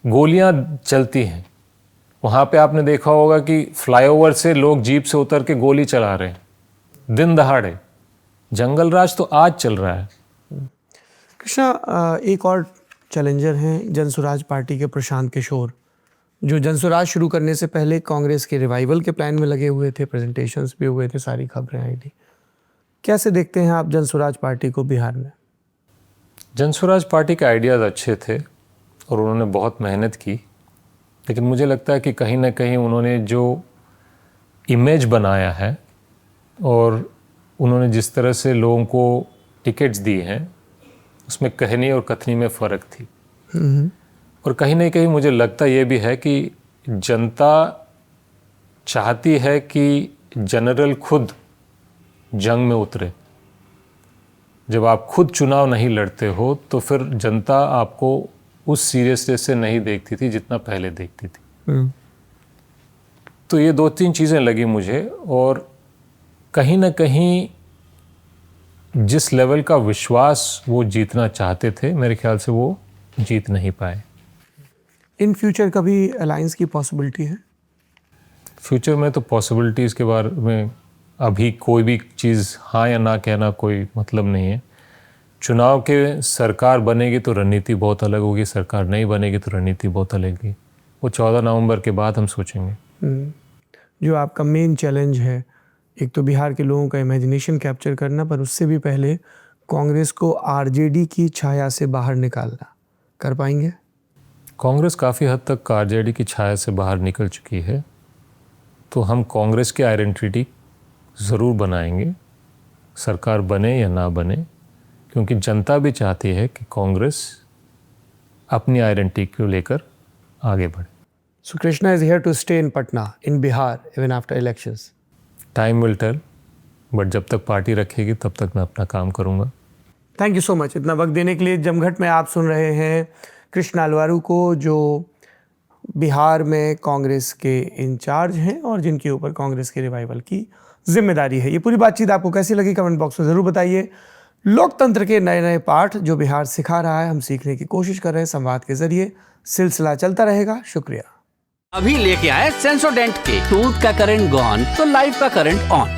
गोलियां चलती हैं। वहां पे आपने देखा होगा कि फ्लाईओवर से लोग जीप से उतर के गोली चला रहे हैं दिन दहाड़े। जंगल राज तो आज चल रहा है। कृष्णा, एक और चैलेंजर हैं जनसुराज पार्टी के प्रशांत किशोर, जो जनसुराज शुरू करने से पहले कांग्रेस के रिवाइवल के प्लान में लगे हुए थे, प्रेजेंटेशंस भी हुए थे, सारी खबरें आई थी। कैसे देखते हैं आप जनसुराज पार्टी को बिहार में? जनसुराज पार्टी के आइडियाज़ अच्छे थे और उन्होंने बहुत मेहनत की, लेकिन मुझे लगता है कि कहीं ना कहीं उन्होंने जो इमेज बनाया है और उन्होंने जिस तरह से लोगों को टिकट्स दिए हैं उसमें कहनी और कथनी में फ़र्क थी। और कहीं ना कहीं मुझे लगता ये भी है कि जनता चाहती है कि जनरल खुद जंग में उतरे। जब आप खुद चुनाव नहीं लड़ते हो तो फिर जनता आपको उस सीरियसनेस से नहीं देखती थी जितना पहले देखती थी। तो ये दो तीन चीज़ें लगी मुझे, और कहीं ना कहीं जिस लेवल का विश्वास वो जीतना चाहते थे मेरे ख्याल से वो जीत नहीं पाए। इन फ्यूचर कभी अलायंस की पॉसिबिलिटी है? फ्यूचर में तो पॉसिबिलिटीज़ के बारे में अभी कोई भी चीज़ हाँ या ना कहना कोई मतलब नहीं है। चुनाव के सरकार बनेगी तो रणनीति बहुत अलग होगी, सरकार नहीं बनेगी तो रणनीति बहुत अलग होगी। वो 14 नवंबर के बाद हम सोचेंगे। जो आपका मेन चैलेंज है, एक तो बिहार के लोगों का इमेजिनेशन कैप्चर करना, पर उससे भी पहले कांग्रेस को आरजेडी की छाया से बाहर निकालना, कर पाएंगे? कांग्रेस काफ़ी हद तक आरजेडी की छाया से बाहर निकल चुकी है, तो हम कांग्रेस की आइडेंटिटी ज़रूर बनाएंगे, सरकार बने या ना बने, क्योंकि जनता भी चाहती है कि कांग्रेस अपनी आइडेंटिटी को लेकर आगे बढ़े। So Krishna is here to stay in Patna, in Bihar, even after elections. Time will tell, but जब तक पार्टी रखेगी तब तक मैं अपना काम करूँगा। थैंक यू सो मच इतना वक्त देने के लिए। जमघट में आप सुन रहे हैं कृष्णा अलवारू को, जो बिहार में कांग्रेस के इंचार्ज हैं और जिनके ऊपर कांग्रेस के रिवाइवल की जिम्मेदारी है। ये पूरी बातचीत आपको कैसी लगी कमेंट बॉक्स में ज़रूर बताइए। लोकतंत्र के नए नए पाठ जो बिहार सिखा रहा है, हम सीखने की कोशिश कर रहे हैं संवाद के जरिए। सिलसिला चलता रहेगा। शुक्रिया। अभी लेके आए सेंसोडेंट के टूथ का करंट गॉन तो लाइफ का करंट ऑन।